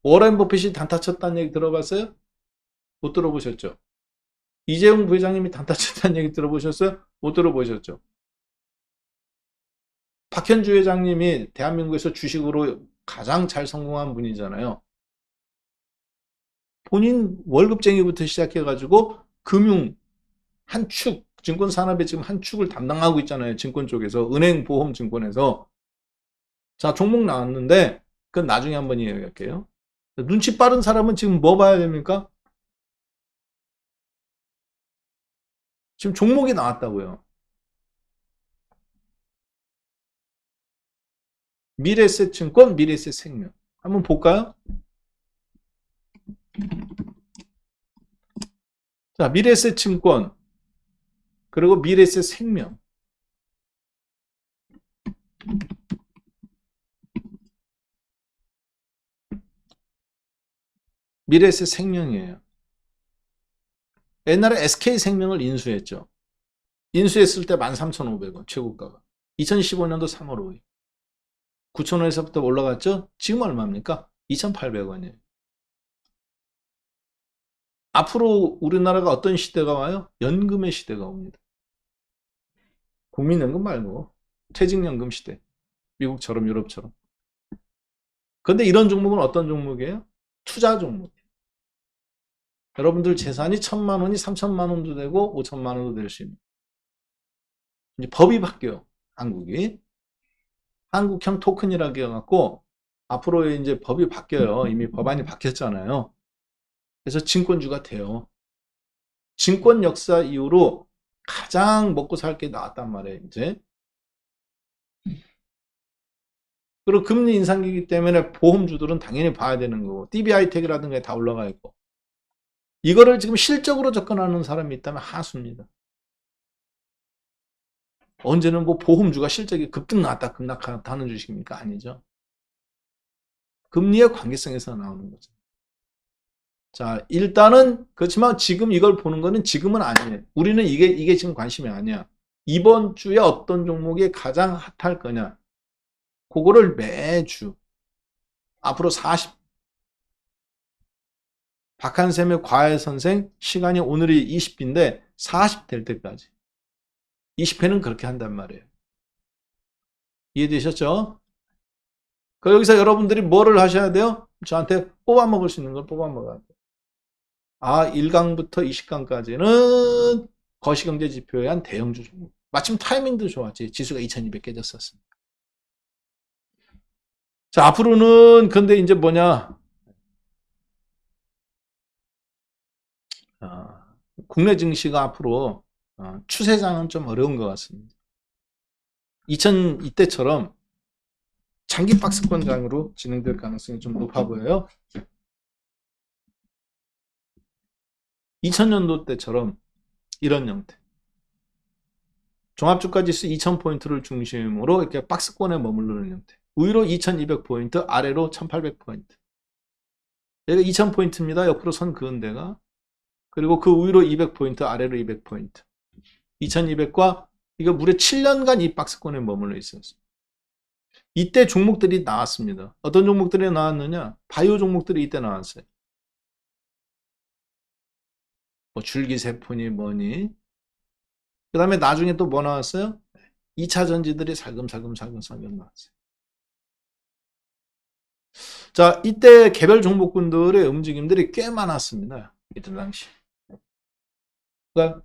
워렌 버핏이 단타 쳤다는 얘기 들어봤어요? 못 들어보셨죠? 이재용 부회장님이 단타 쳤다는 얘기 들어보셨어요? 못 들어보셨죠? 박현주 회장님이 대한민국에서 주식으로 가장 잘 성공한 분이잖아요. 본인 월급쟁이부터 시작해가지고 금융 한 축, 증권 산업의 지금 한 축을 담당하고 있잖아요. 증권 쪽에서, 은행, 보험, 증권에서. 자, 종목 나왔는데, 그건 나중에 한번 이야기할게요. 눈치 빠른 사람은 지금 뭐 봐야 됩니까? 지금 종목이 나왔다고요. 미래에셋증권, 미래에셋생명. 한번 볼까요? 자, 미래에셋증권, 그리고 미래에셋생명. 미래에셋생명이에요. 옛날에 SK생명을 인수했죠. 인수했을 때 13,500원 최고가가. 2015년도 3월 5일. 9,000원에서부터 올라갔죠? 지금 얼마입니까? 2,800원이에요. 앞으로 우리나라가 어떤 시대가 와요? 연금의 시대가 옵니다. 국민연금 말고 퇴직연금 시대. 미국처럼 유럽처럼. 그런데 이런 종목은 어떤 종목이에요? 투자 종목. 여러분들 재산이 1,000만 원이 3,000만 원도 되고 5,000만 원도 될 수 있는. 이제 법이 바뀌어요. 한국이. 한국형 토큰이라고 해갖고 앞으로 이제 법이 바뀌어요. 이미 법안이 바뀌었잖아요. 그래서 증권주가 돼요. 증권 역사 이후로 가장 먹고 살 게 나왔단 말이에요, 이제. 그리고 금리 인상기이기 때문에 보험주들은 당연히 봐야 되는 거고, DB하이텍이라든가 다 올라가 있고. 이거를 지금 실적으로 접근하는 사람이 있다면 하수입니다. 언제는 뭐 보험주가 실적이 급등 나왔다, 급락하다 하는 주식입니까? 아니죠. 금리의 관계성에서 나오는 거죠. 자, 일단은 그렇지만 지금 이걸 보는 거는 지금은 아니에요. 우리는 이게 지금 관심이 아니야. 이번 주에 어떤 종목이 가장 핫할 거냐. 그거를 매주 앞으로 40 박한샘의 과외 선생 시간이 오늘이 20회인데 40 될 때까지 20회는 그렇게 한단 말이에요. 이해되셨죠? 그 여기서 여러분들이 뭐를 하셔야 돼요? 저한테 뽑아 먹을 수 있는 걸 뽑아 먹어야 돼요. 아, 1강부터 20강까지는 거시경제 지표에 한 대형주 종목. 마침 타이밍도 좋았지. 지수가 2200 깨졌었습니다. 자, 앞으로는 근데 이제 뭐냐? 국내 증시가 앞으로 추세장은 좀 어려운 것 같습니다. 이때처럼 장기 박스권장으로 진행될 가능성이 좀 높아 보여요. 2000년도 때처럼 이런 형태. 종합주가지수 2000포인트를 중심으로 이렇게 박스권에 머무르는 형태. 위로 2200포인트, 아래로 1800포인트. 여기가 2000포인트입니다. 옆으로 선 그은 데가. 그리고 그 위로 200포인트, 아래로 200포인트. 2200과 이거 무려 7년간 이 박스권에 머물러 있었어요. 이때 종목들이 나왔습니다. 어떤 종목들이 나왔느냐? 바이오 종목들이 이때 나왔어요. 뭐 줄기세포니 뭐니. 그 다음에 나중에 또 뭐 나왔어요? 2차 전지들이 살금살금 나왔어요. 자, 이때 개별 종목군들의 움직임들이 꽤 많았습니다. 이때 당시. 그러니까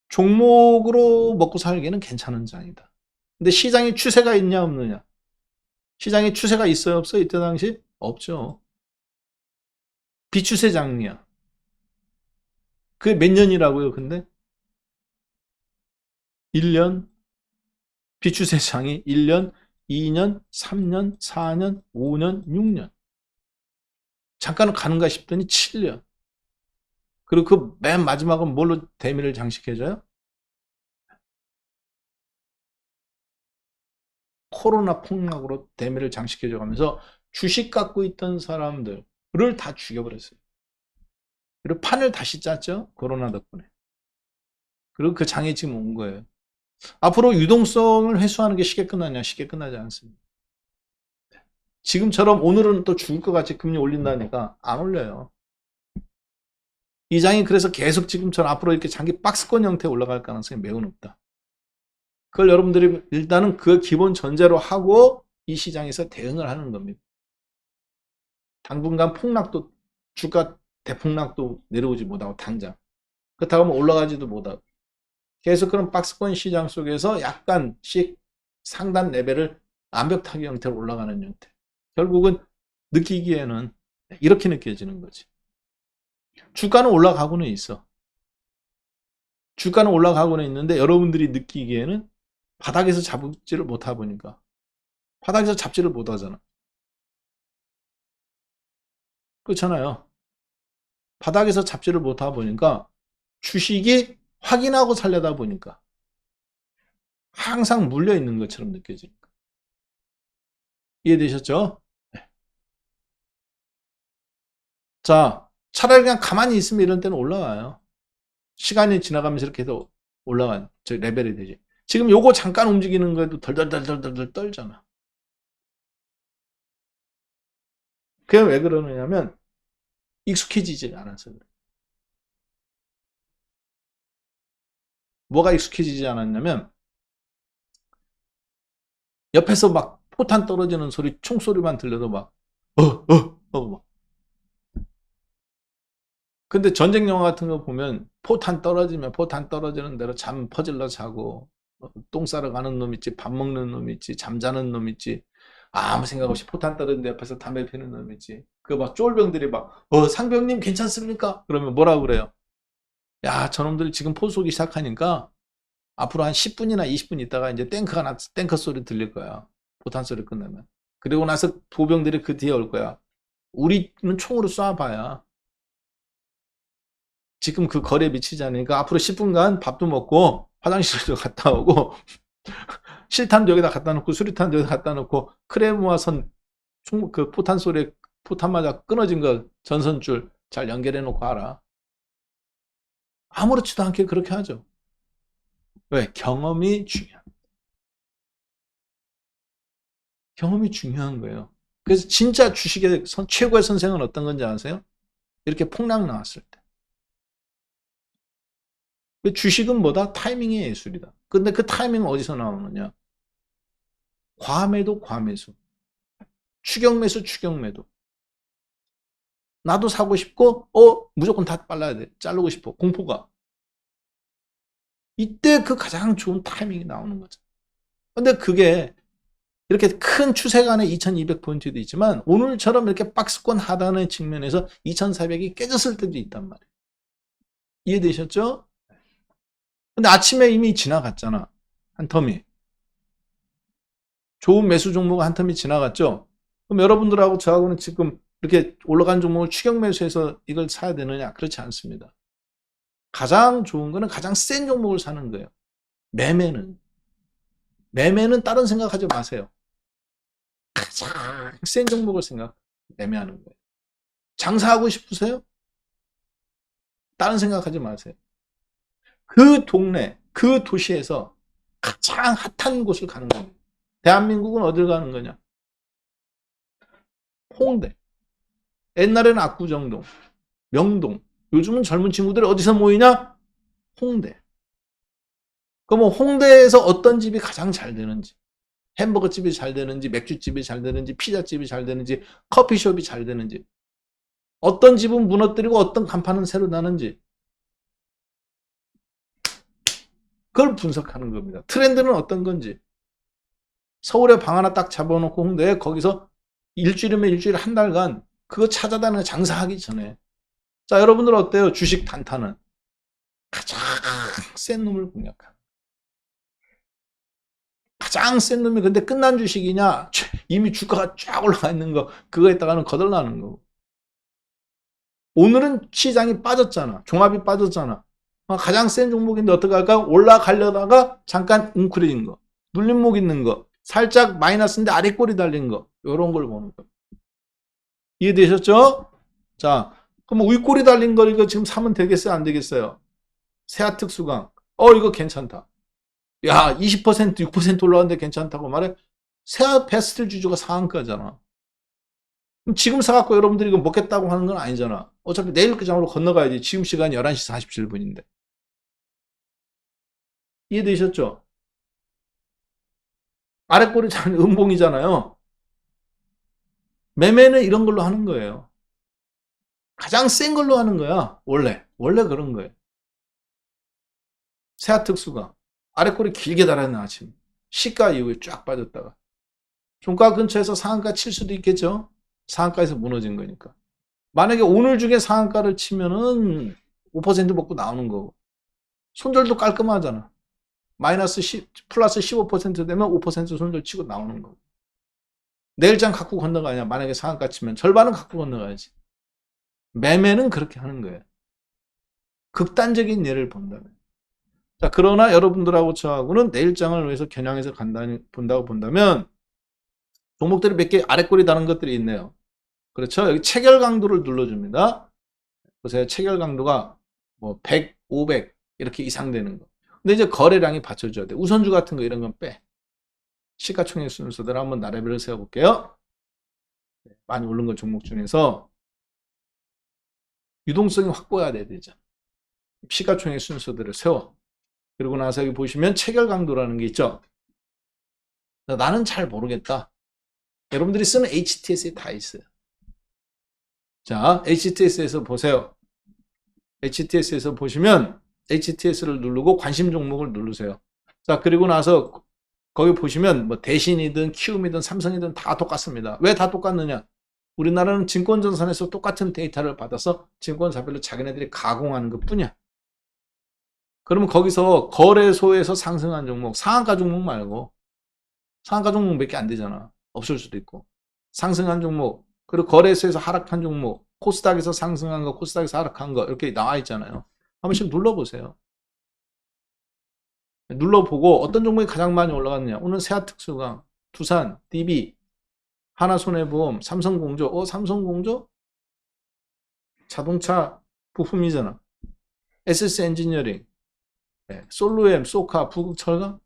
종목으로 먹고 살기는 괜찮은 장이다. 근데 시장에 추세가 있냐 없느냐? 시장에 추세가 있어요 없어요? 이때 당시? 없죠. 비추세 장이야. 그게 몇 년이라고요 근데? 1년? 비추세 장이 1년, 2년, 3년, 4년, 5년, 6년. 잠깐은 가는가 싶더니 7년. 그리고 그 맨 마지막은 뭘로 대미를 장식해줘요? 코로나 폭락으로 대매를 장식해줘 가면서 주식 갖고 있던 사람들을 다 죽여버렸어요. 그리고 판을 다시 짰죠. 코로나 덕분에. 그리고 그 장에 지금 온 거예요. 앞으로 유동성을 회수하는 게 쉽게 끝나냐? 쉽게 끝나지 않습니다. 지금처럼 오늘은 또 죽을 것 같이 금리 올린다니까 안 올려요. 이 장이 그래서 계속 지금처럼 앞으로 이렇게 장기 박스권 형태에 올라갈 가능성이 매우 높다. 그걸 여러분들이 일단은 그 기본 전제로 하고 이 시장에서 대응을 하는 겁니다. 당분간 폭락도, 주가 대폭락도 내려오지 못하고 당장. 그렇다고 하면 올라가지도 못하고. 계속 그런 박스권 시장 속에서 약간씩 상단 레벨을 암벽타기 형태로 올라가는 형태. 결국은 느끼기에는 이렇게 느껴지는 거지. 주가는 올라가고는 있어. 주가는 올라가고는 있는데 여러분들이 느끼기에는 바닥에서 잡지를 못하다 보니까 바닥에서 잡지를 못하잖아. 그렇잖아요. 바닥에서 잡지를 못하다 보니까 주식이 확인하고 살려다 보니까 항상 물려있는 것처럼 느껴지니까. 이해되셨죠? 네. 자, 차라리 그냥 가만히 있으면 이런 때는 올라가요. 시간이 지나가면서 이렇게 해서 올라간 저 레벨이 되지. 지금 요거 잠깐 움직이는 거에도 덜덜덜덜덜 떨잖아. 그게 왜 그러느냐면 익숙해지지 않아서 그래. 뭐가 익숙해지지 않았냐면 옆에서 막 포탄 떨어지는 소리, 총소리만 들려도 막 막. 근데 전쟁 영화 같은 거 보면 포탄 떨어지면 포탄 떨어지는 대로 잠 퍼질러 자고 똥 싸러 가는 놈 있지, 밥 먹는 놈 있지, 잠자는 놈 있지, 아무 생각 없이 포탄 떨어지는 옆에서 담배 피는 놈 있지. 그 막 쫄병들이 막 상병님 괜찮습니까? 그러면 뭐라고 그래요? 야, 저놈들이 지금 포 쏘기 시작하니까 앞으로 한 10분이나 20분 있다가 이제 탱커 소리 들릴 거야. 포탄 소리 끝나면. 그리고 나서 보병들이 그 뒤에 올 거야. 우리는 총으로 쏴봐야 지금 그 거리에 미치지 않으니까 앞으로 10분간 밥도 먹고 화장실도 갔다 오고 실탄도 여기다 갖다 놓고 수류탄도 여기다 갖다 놓고 크레모아선 그 포탄 소리에 포탄 맞아 끊어진 거 전선줄 잘 연결해 놓고 하라. 아무렇지도 않게 그렇게 하죠. 왜? 경험이 중요한. 경험이 중요한 거예요. 그래서 진짜 주식의 최고의 선생은 어떤 건지 아세요? 이렇게 폭락 나왔을 때. 주식은 뭐다? 타이밍의 예술이다. 근데 그 타이밍은 어디서 나오느냐? 과매도 과매수. 추격매수 추격매도. 나도 사고 싶고 무조건 다 빨라야 돼. 자르고 싶어. 공포가. 이때 그 가장 좋은 타이밍이 나오는 거죠. 근데 그게 이렇게 큰 추세간의 2200포인트도 있지만 오늘처럼 이렇게 박스권 하단의 측면에서 2400이 깨졌을 때도 있단 말이에요. 이해되셨죠? 근데 아침에 이미 지나갔잖아. 한 텀이. 좋은 매수 종목 한 텀이 지나갔죠? 그럼 여러분들하고 저하고는 지금 이렇게 올라간 종목을 추격 매수해서 이걸 사야 되느냐? 그렇지 않습니다. 가장 좋은 거는 가장 센 종목을 사는 거예요. 매매는 다른 생각하지 마세요. 가장 센 종목을 매매하는 거예요. 장사하고 싶으세요? 다른 생각하지 마세요. 그 동네, 그 도시에서 가장 핫한 곳을 가는 거예요. 대한민국은 어딜 가는 거냐? 홍대. 옛날에는 압구정동, 명동. 요즘은 젊은 친구들이 어디서 모이냐? 홍대. 그럼 홍대에서 어떤 집이 가장 잘 되는지, 햄버거 집이 잘 되는지, 맥주집이 잘 되는지, 피자집이 잘 되는지, 커피숍이 잘 되는지, 어떤 집은 무너뜨리고 어떤 간판은 새로 나는지, 그걸 분석하는 겁니다. 트렌드는 어떤 건지. 서울에 방 하나 딱 잡아놓고 홍대에 거기서 일주일이면 일주일 한 달간 그거 찾아다니는 장사하기 전에. 자, 여러분들 어때요? 주식 단타는 가장 센 놈을 공략하는. 가장 센 놈이 근데 끝난 주식이냐? 이미 주가가 쫙 올라가 있는 거 그거에다가는 거덜나는 거고. 오늘은 시장이 빠졌잖아. 종합이 빠졌잖아. 가장 센 종목인데 어떡할까? 올라가려다가 잠깐 웅크려진 거. 눌림목 있는 거. 살짝 마이너스인데 아래 꼬리 달린 거. 요런 걸 보는 거. 이해되셨죠? 자, 그럼 윗꼬리 달린 거 이거 지금 사면 되겠어요? 안 되겠어요? 세아특수강. 이거 괜찮다. 야, 20%, 6% 올라왔는데 괜찮다고 말해. 세아 베스트 주주가 상한가잖아. 그럼 지금 사갖고 여러분들이 이거 먹겠다고 하는 건 아니잖아. 어차피 내일 그 장으로 건너가야지. 지금 시간이 11시 47분인데. 이해되셨죠? 아래 꼬리 잘 음봉이잖아요. 매매는 이런 걸로 하는 거예요. 가장 센 걸로 하는 거야. 원래 그런 거예요. 세아특수가 아래 꼬리 길게 달아있는 아침. 시가 이후에 쫙 빠졌다가 종가 근처에서 상한가 칠 수도 있겠죠. 상한가에서 무너진 거니까. 만약에 오늘 중에 상한가를 치면은 5% 먹고 나오는 거고. 손절도 깔끔하잖아. 마이너스 10, 플러스 15% 되면 5% 손절 치고 나오는 거고. 내일장 갖고 건너가냐. 만약에 상한가 치면 절반은 갖고 건너가야지. 매매는 그렇게 하는 거예요. 극단적인 예를 본다면. 자, 그러나 여러분들하고 저하고는 내일장을 위해서 겨냥해서 본다고 본다면 종목들이 몇 개 아래 꼬리 다는 것들이 있네요. 그렇죠? 여기 체결 강도를 눌러줍니다. 보세요. 체결 강도가 뭐 100, 500 이렇게 이상 되는 거. 근데 이제 거래량이 받쳐줘야 돼. 우선주 같은 거 이런 건 빼. 시가총액 순서대로 한번 나래별을 세워볼게요. 많이 오른 거 종목 중에서 유동성이 확보해야 되죠. 시가총액 순서대로 세워. 그리고 나서 여기 보시면 체결 강도라는 게 있죠. 나는 잘 모르겠다. 여러분들이 쓰는 HTS에 다 있어요. 자, HTS에서 보세요. HTS에서 보시면 HTS를 누르고 관심 종목을 누르세요. 자, 그리고 나서 거기 보시면 뭐 대신이든 키움이든 삼성이든 다 똑같습니다. 왜 다 똑같느냐? 우리나라는 증권전산에서 똑같은 데이터를 받아서 증권사별로 자기네들이 가공하는 것 뿐이야. 그러면 거기서 거래소에서 상승한 종목, 상한가 종목 말고 상한가 종목 몇 개 안 되잖아. 없을 수도 있고. 상승한 종목, 그리고 거래소에서 하락한 종목, 코스닥에서 상승한 거, 코스닥에서 하락한 거 이렇게 나와 있잖아요. 한 번씩 눌러보세요. 눌러보고 어떤 종목이 가장 많이 올라갔느냐. 오늘 세아특수강, 두산, DB, 하나손해보험, 삼성공조. 삼성공조? 자동차 부품이잖아. SS엔지니어링, 솔루엠, 소카, 부국철강.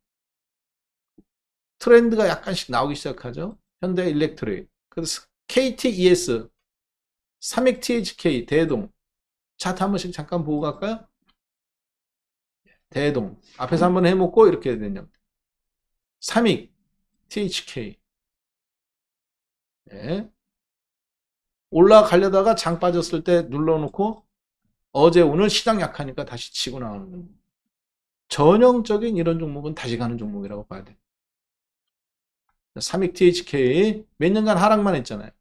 트렌드가 약간씩 나오기 시작하죠. 현대일렉트릭, 그래서 KTES, 삼익THK, 대동. 차트 한 번씩 잠깐 보고 갈까요? 대동. 앞에서 한번 해먹고 이렇게 되냐. 삼익, THK. 네. 올라가려다가 장 빠졌을 때 눌러놓고 어제 오늘 시장 약하니까 다시 치고 나오는 겁니다. 전형적인 이런 종목은 다시 가는 종목이라고 봐야 돼. 삼익 THK 몇 년간 하락만 했잖아요.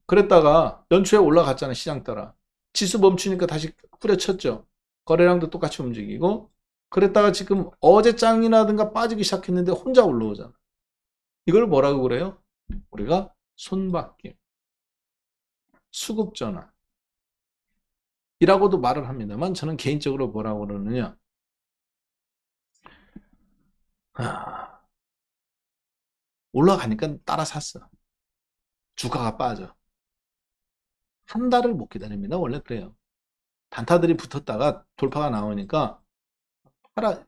그랬다가 연초에 올라갔잖아요. 시장 따라. 지수 멈추니까 다시 후려쳤죠. 거래량도 똑같이 움직이고. 그랬다가 지금 어제 짱이라든가 빠지기 시작했는데 혼자 올라오잖아. 이걸 뭐라고 그래요? 우리가 손바뀜, 수급전환 이라고도 말을 합니다만 저는 개인적으로 뭐라고 그러느냐. 올라가니까 따라 샀어. 주가가 빠져. 한 달을 못 기다립니다. 원래 그래요. 단타들이 붙었다가 돌파가 나오니까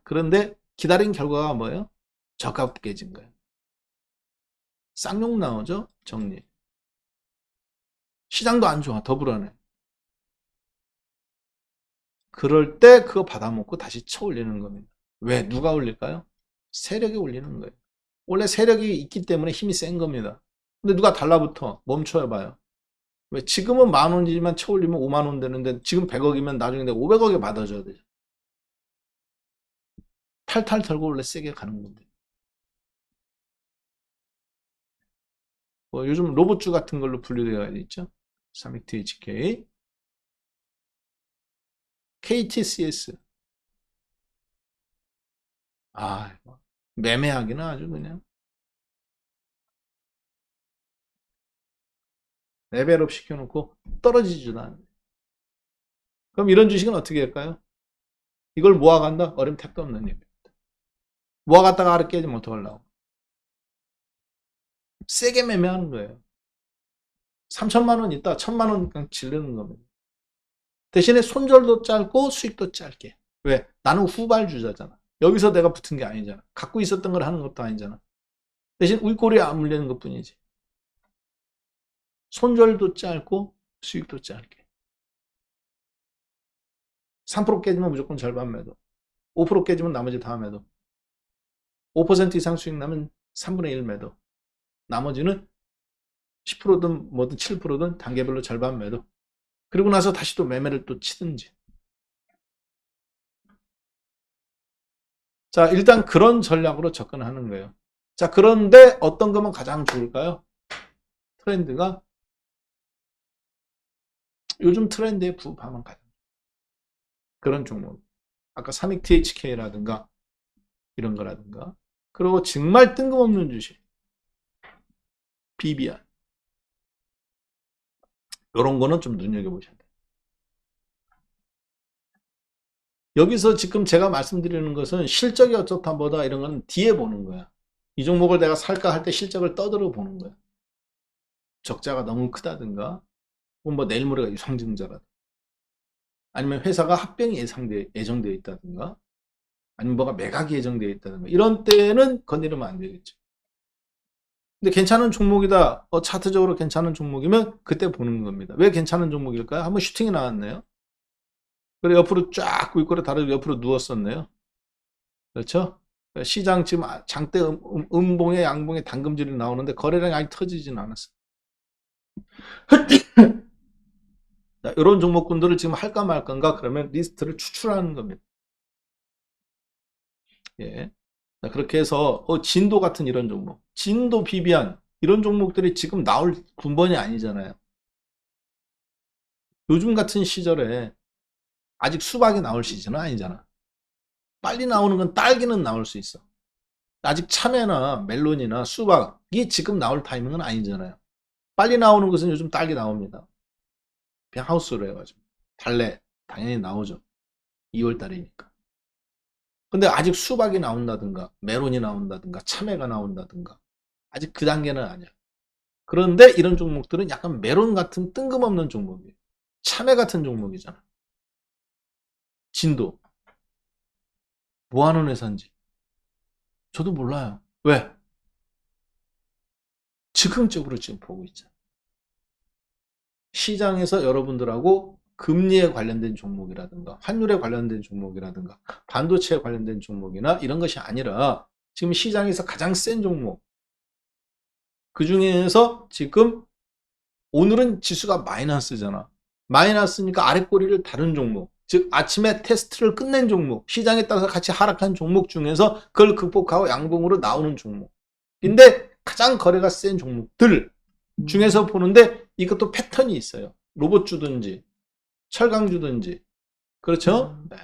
그런데 기다린 결과가 뭐예요? 저가 깨진 거예요. 쌍욕 나오죠? 정리. 시장도 안 좋아. 더 불안해. 그럴 때 그거 받아먹고 다시 쳐 올리는 겁니다. 왜? 누가 올릴까요? 세력이 올리는 거예요. 원래 세력이 있기 때문에 힘이 센 겁니다. 근데 누가 달라붙어? 멈춰봐요. 왜? 지금은 10,000원이지만 쳐 올리면 50,000원 되는데 지금 100억이면 나중에 내가 500억에 받아줘야 되죠. 탈탈 털고 원래 세게 가는 건데. 뭐 요즘 로봇주 같은 걸로 분류되어 있죠. 삼익THK, KTCS. 매매하기는 아주 그냥 레벨업 시켜놓고 떨어지지도 않아요. 그럼 이런 주식은 어떻게 할까요? 이걸 모아간다? 어려움 택도 없는 얘기입니다. 모아갔다가 아래 깨지면 어떡하려고. 세게 매매하는 거예요. 3천만 원 있다 1천만 원 그냥 질르는 겁니다. 대신에 손절도 짧고 수익도 짧게. 왜? 나는 후발주자잖아. 여기서 내가 붙은 게 아니잖아. 갖고 있었던 걸 하는 것도 아니잖아. 대신 윗꼬리에 안 물리는 것 뿐이지. 손절도 짧고 수익도 짧게. 3% 깨지면 무조건 절반 매도. 5% 깨지면 나머지 다 매도. 5% 이상 수익 나면 3분의 1 매도. 나머지는 10%든 뭐든 7%든 단계별로 절반 매도. 그리고 나서 다시 또 매매를 또 치든지. 자, 일단 그런 전략으로 접근하는 거예요. 자, 그런데 어떤 거면 가장 좋을까요? 트렌드가 요즘 트렌드에 부합하면 가장 그런 종목. 아까 32THK라든가 이런 거라든가. 그리고 정말 뜬금없는 주식. BBR. 이런 거는 좀 눈여겨보셔야 돼요. 여기서 지금 제가 말씀드리는 것은 실적이 어떻다 보다 이런 건 뒤에 보는 거야. 이 종목을 내가 살까 할 때 실적을 떠들어 보는 거야. 적자가 너무 크다든가, 뭐 내일 모레가 유상증자라든가, 아니면 회사가 합병이 예정되어 있다든가, 아니면 뭐가 매각이 예정되어 있다든가, 이런 때는 건드리면 안 되겠죠. 근데 괜찮은 종목이다, 차트적으로 괜찮은 종목이면 그때 보는 겁니다. 왜 괜찮은 종목일까요? 한번 슈팅이 나왔네요. 그래 옆으로 쫙 윗꼬리 다리를 옆으로 누웠었네요. 그렇죠? 시장 지금 장대 음봉에 양봉에 당금질이 나오는데 거래량이 아직 터지진 않았어요. 자, 이런 종목군들을 지금 할까 말까인가 그러면 리스트를 추출하는 겁니다. 예. 자, 그렇게 해서 진도 같은 이런 종목, 진도 비비안 이런 종목들이 지금 나올 군번이 아니잖아요. 요즘 같은 시절에 아직 수박이 나올 시즌은 아니잖아. 빨리 나오는 건 딸기는 나올 수 있어. 아직 참외나 멜론이나 수박이 지금 나올 타이밍은 아니잖아요. 빨리 나오는 것은 요즘 딸기 나옵니다. 그냥 하우스로 해가지고. 달래 당연히 나오죠. 2월 달이니까. 근데 아직 수박이 나온다든가 멜론이 나온다든가 참외가 나온다든가 아직 그 단계는 아니야. 그런데 이런 종목들은 약간 멜론 같은 뜬금없는 종목이에요. 참외 같은 종목이잖아. 진도. 뭐 하는 회사인지. 저도 몰라요. 왜? 즉흥적으로 지금 보고 있잖아. 시장에서 여러분들하고 금리에 관련된 종목이라든가 환율에 관련된 종목이라든가 반도체에 관련된 종목이나 이런 것이 아니라 지금 시장에서 가장 센 종목 그 중에서 지금 오늘은 지수가 마이너스잖아. 마이너스니까 아랫꼬리를 다른 종목 즉 아침에 테스트를 끝낸 종목 시장에 따라서 같이 하락한 종목 중에서 그걸 극복하고 양봉으로 나오는 종목인데 가장 거래가 센 종목들 중에서 보는데 이것도 패턴이 있어요. 로봇 주든지 철강 주든지 그렇죠? 네.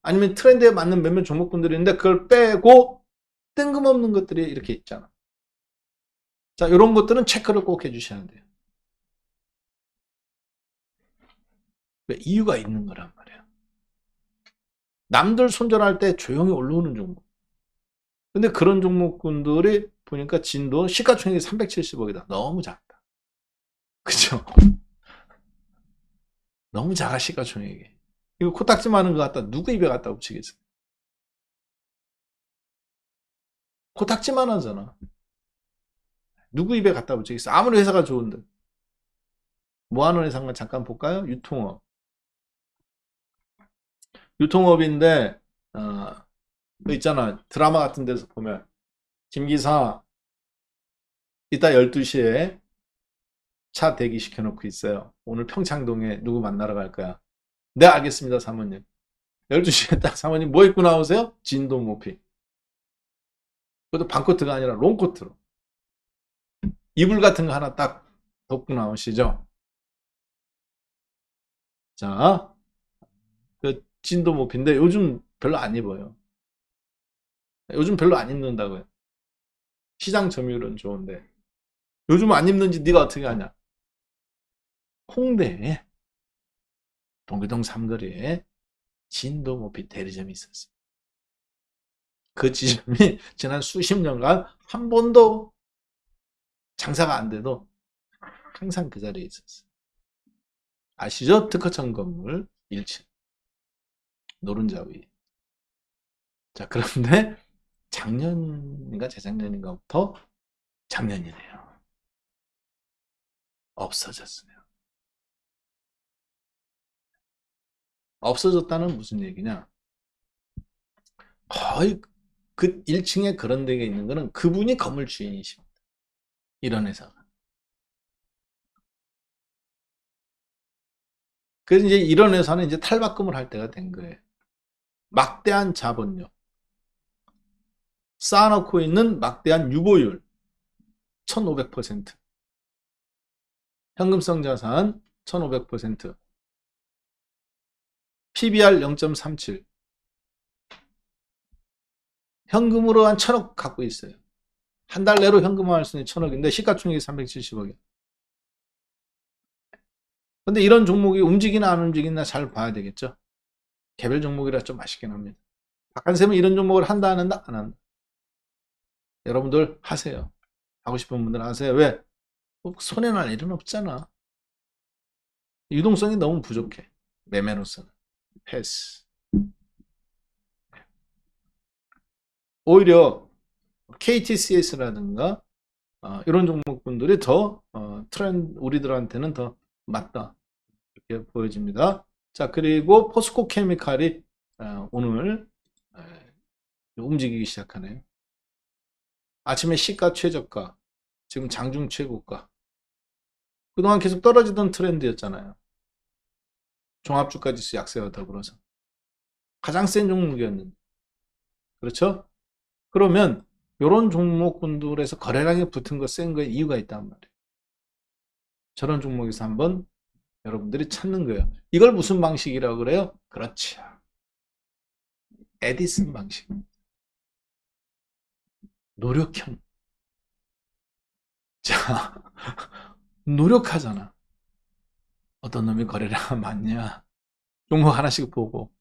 아니면 트렌드에 맞는 몇몇 종목군들이 있는데 그걸 빼고 뜬금없는 것들이 이렇게 있잖아. 자, 이런 것들은 체크를 꼭 해주셔야 돼요. 왜? 이유가 있는 거란 말이야. 남들 손절할 때 조용히 올라오는 종목. 근데 그런 종목군들이 보니까 진도 시가총액이 370억이다. 너무 작다. 그죠? 너무 작아 시가총액이. 이거 코딱지 많은 거 갖다 누구 입에 갖다 붙이겠어? 코딱지만 하잖아. 누구 입에 갖다 붙이겠어? 아무리 회사가 좋은데. 뭐 하는 회사인가 잠깐 볼까요? 유통업. 유통업인데, 그 있잖아. 드라마 같은 데서 보면, 김기사, 이따 12시에 차 대기 시켜놓고 있어요. 오늘 평창동에 누구 만나러 갈 거야. 네, 알겠습니다, 사모님. 12시에 딱 사모님 뭐 입고 나오세요? 진도 모피. 그것도 반코트가 아니라 롱코트로. 이불 같은 거 하나 딱 덮고 나오시죠. 자, 그 진도 모피인데 요즘 별로 안 입어요. 요즘 별로 안 입는다고요. 시장 점유율은 좋은데. 요즘 안 입는지 네가 어떻게 아냐? 홍대에 동교동 삼거리에 진도 모피 대리점이 있었어요. 그 지점이 지난 수십 년간 한 번도 장사가 안 돼도 항상 그 자리에 있었어요. 아시죠? 특허청 건물 1층 노른자 위. 자, 그런데 작년인가 재작년인가부터 작년이네요. 없어졌어요. 없어졌다는 무슨 얘기냐? 거의 그 1층에 그런 데가 있는 거는 그분이 건물 주인이십니다. 이런 회사가. 그래서 이제 이런 회사는 이제 탈바꿈을 할 때가 된 거예요. 막대한 자본력, 쌓아놓고 있는 막대한 유보율 1500%, 현금성 자산 1500%, PBR 0.37, 현금으로 한 1000억 갖고 있어요. 한 달 내로 현금화할 수 있는 1000억인데 시가총액이 370억이에요. 근데 이런 종목이 움직이나 안 움직이나 잘 봐야 되겠죠. 개별 종목이라 좀 아쉽긴 합니다. 박한샘은 이런 종목을 한다 안 한다? 안 한다. 여러분들 하세요. 하고 싶은 분들 하세요. 왜? 손해날 일은 없잖아. 유동성이 너무 부족해. 매매로서는. 패스. 오히려 KTCS라든가 이런 종목분들이 더 트렌드 우리들한테는 더 맞다. 이렇게 보여집니다. 자, 그리고 포스코 케미칼이 오늘 움직이기 시작하네요. 아침에 시가 최저가, 지금 장중 최고가. 그동안 계속 떨어지던 트렌드였잖아요. 종합주가지수 약세와 더불어서. 가장 센 종목이었는데. 그렇죠? 그러면 이런 종목군들에서 거래량이 붙은 거 센 거에 이유가 있단 말이에요. 저런 종목에서 한번 여러분들이 찾는 거예요. 이걸 무슨 방식이라고 그래요? 그렇죠. 에디슨 방식. 노력형. 자, 노력하잖아. 어떤 놈이 거래량 많냐. 종목 하나씩 보고.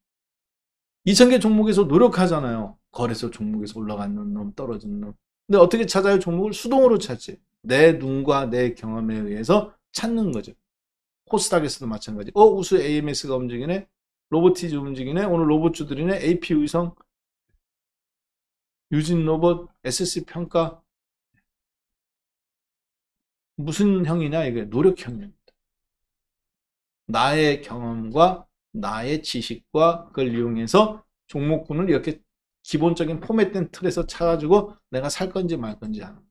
2000개 종목에서 노력하잖아요. 거래소 종목에서 올라가는 놈, 떨어지는 놈. 근데 어떻게 찾아요? 종목을 수동으로 찾지. 내 눈과 내 경험에 의해서 찾는 거죠. 코스닥에서도 마찬가지. 우수 AMS가 움직이네. 로보티즈 움직이네. 오늘 로봇주들이네. AP 위성, 유진 로봇, SC 평가. 무슨 형이냐? 이게 노력형입니다. 나의 경험과 나의 지식과 그걸 이용해서 종목군을 이렇게 기본적인 포맷된 틀에서 찾아가지고 내가 살 건지 말 건지 하는.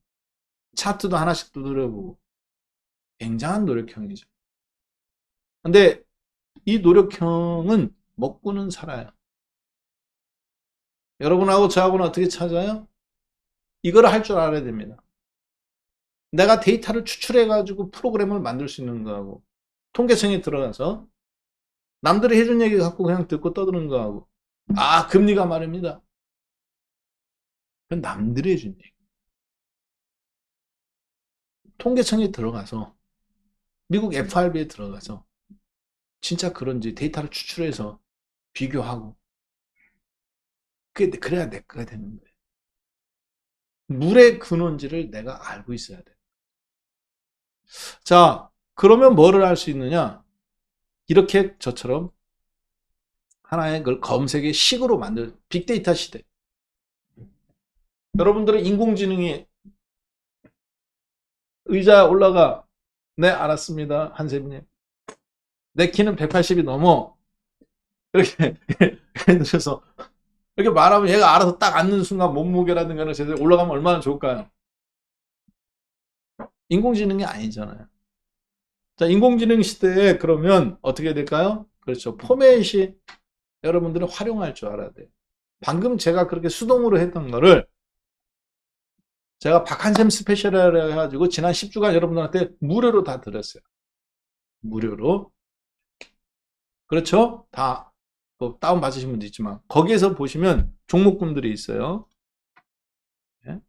차트도 하나씩 두드려보고. 굉장한 노력형이죠. 근데 이 노력형은 먹고는 살아요. 여러분하고 저하고는 어떻게 찾아요? 이걸 할 줄 알아야 됩니다. 내가 데이터를 추출해가지고 프로그램을 만들 수 있는 거하고 통계청에 들어가서 남들이 해준 얘기 갖고 그냥 듣고 떠드는 거하고 금리가 말입니다. 그건 남들이 해준 얘기. 통계청에 들어가서 미국 FRB에 들어가서 진짜 그런지 데이터를 추출해서 비교하고 그래야 내 거가 되는 거예요. 물의 근원지를 내가 알고 있어야 돼. 자, 그러면 뭐를 할 수 있느냐? 이렇게 저처럼 하나의 그 검색의 식으로 만들 빅데이터 시대. 여러분들은 인공지능이 의자 올라가. 네, 알았습니다. 한세빈님. 내 키는 180이 넘어. 이렇게 해주셔서 이렇게 말하면 얘가 알아서 딱 앉는 순간 몸무게라든가 제대로 올라가면 얼마나 좋을까요? 인공지능이 아니잖아요. 자, 인공지능 시대에 그러면 어떻게 될까요? 그렇죠. 포맷이 여러분들은 활용할 줄 알아야 돼요. 방금 제가 그렇게 수동으로 했던 거를 제가 박한샘 스페셜이라 해가지고 지난 10주간 여러분들한테 무료로 다 드렸어요. 무료로. 그렇죠? 다 다운 받으신 분도 있지만 거기에서 보시면 종목군들이 있어요. 네?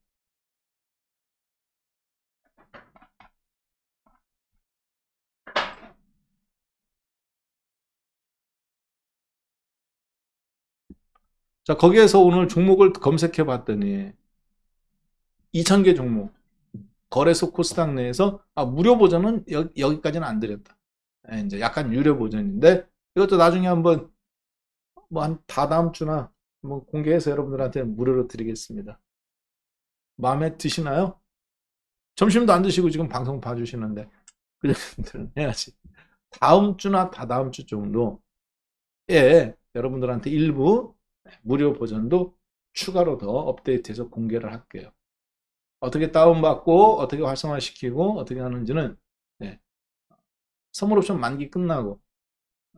자, 거기에서 오늘 종목을 검색해 봤더니 2,000개 종목 거래소 코스닥 내에서 무료 버전은 여기까지는 안 드렸다. 이제 약간 유료 버전인데 이것도 나중에 한번 뭐 한 다다음 주나 뭐 공개해서 여러분들한테 무료로 드리겠습니다. 마음에 드시나요? 점심도 안 드시고 지금 방송 봐주시는데 그들은 해야지. 다음 주나 다다음 주 정도에 여러분들한테 일부 무료 버전도 추가로 더 업데이트해서 공개를 할게요. 어떻게 다운받고 어떻게 활성화시키고 어떻게 하는지는 네, 선물 옵션 만기 끝나고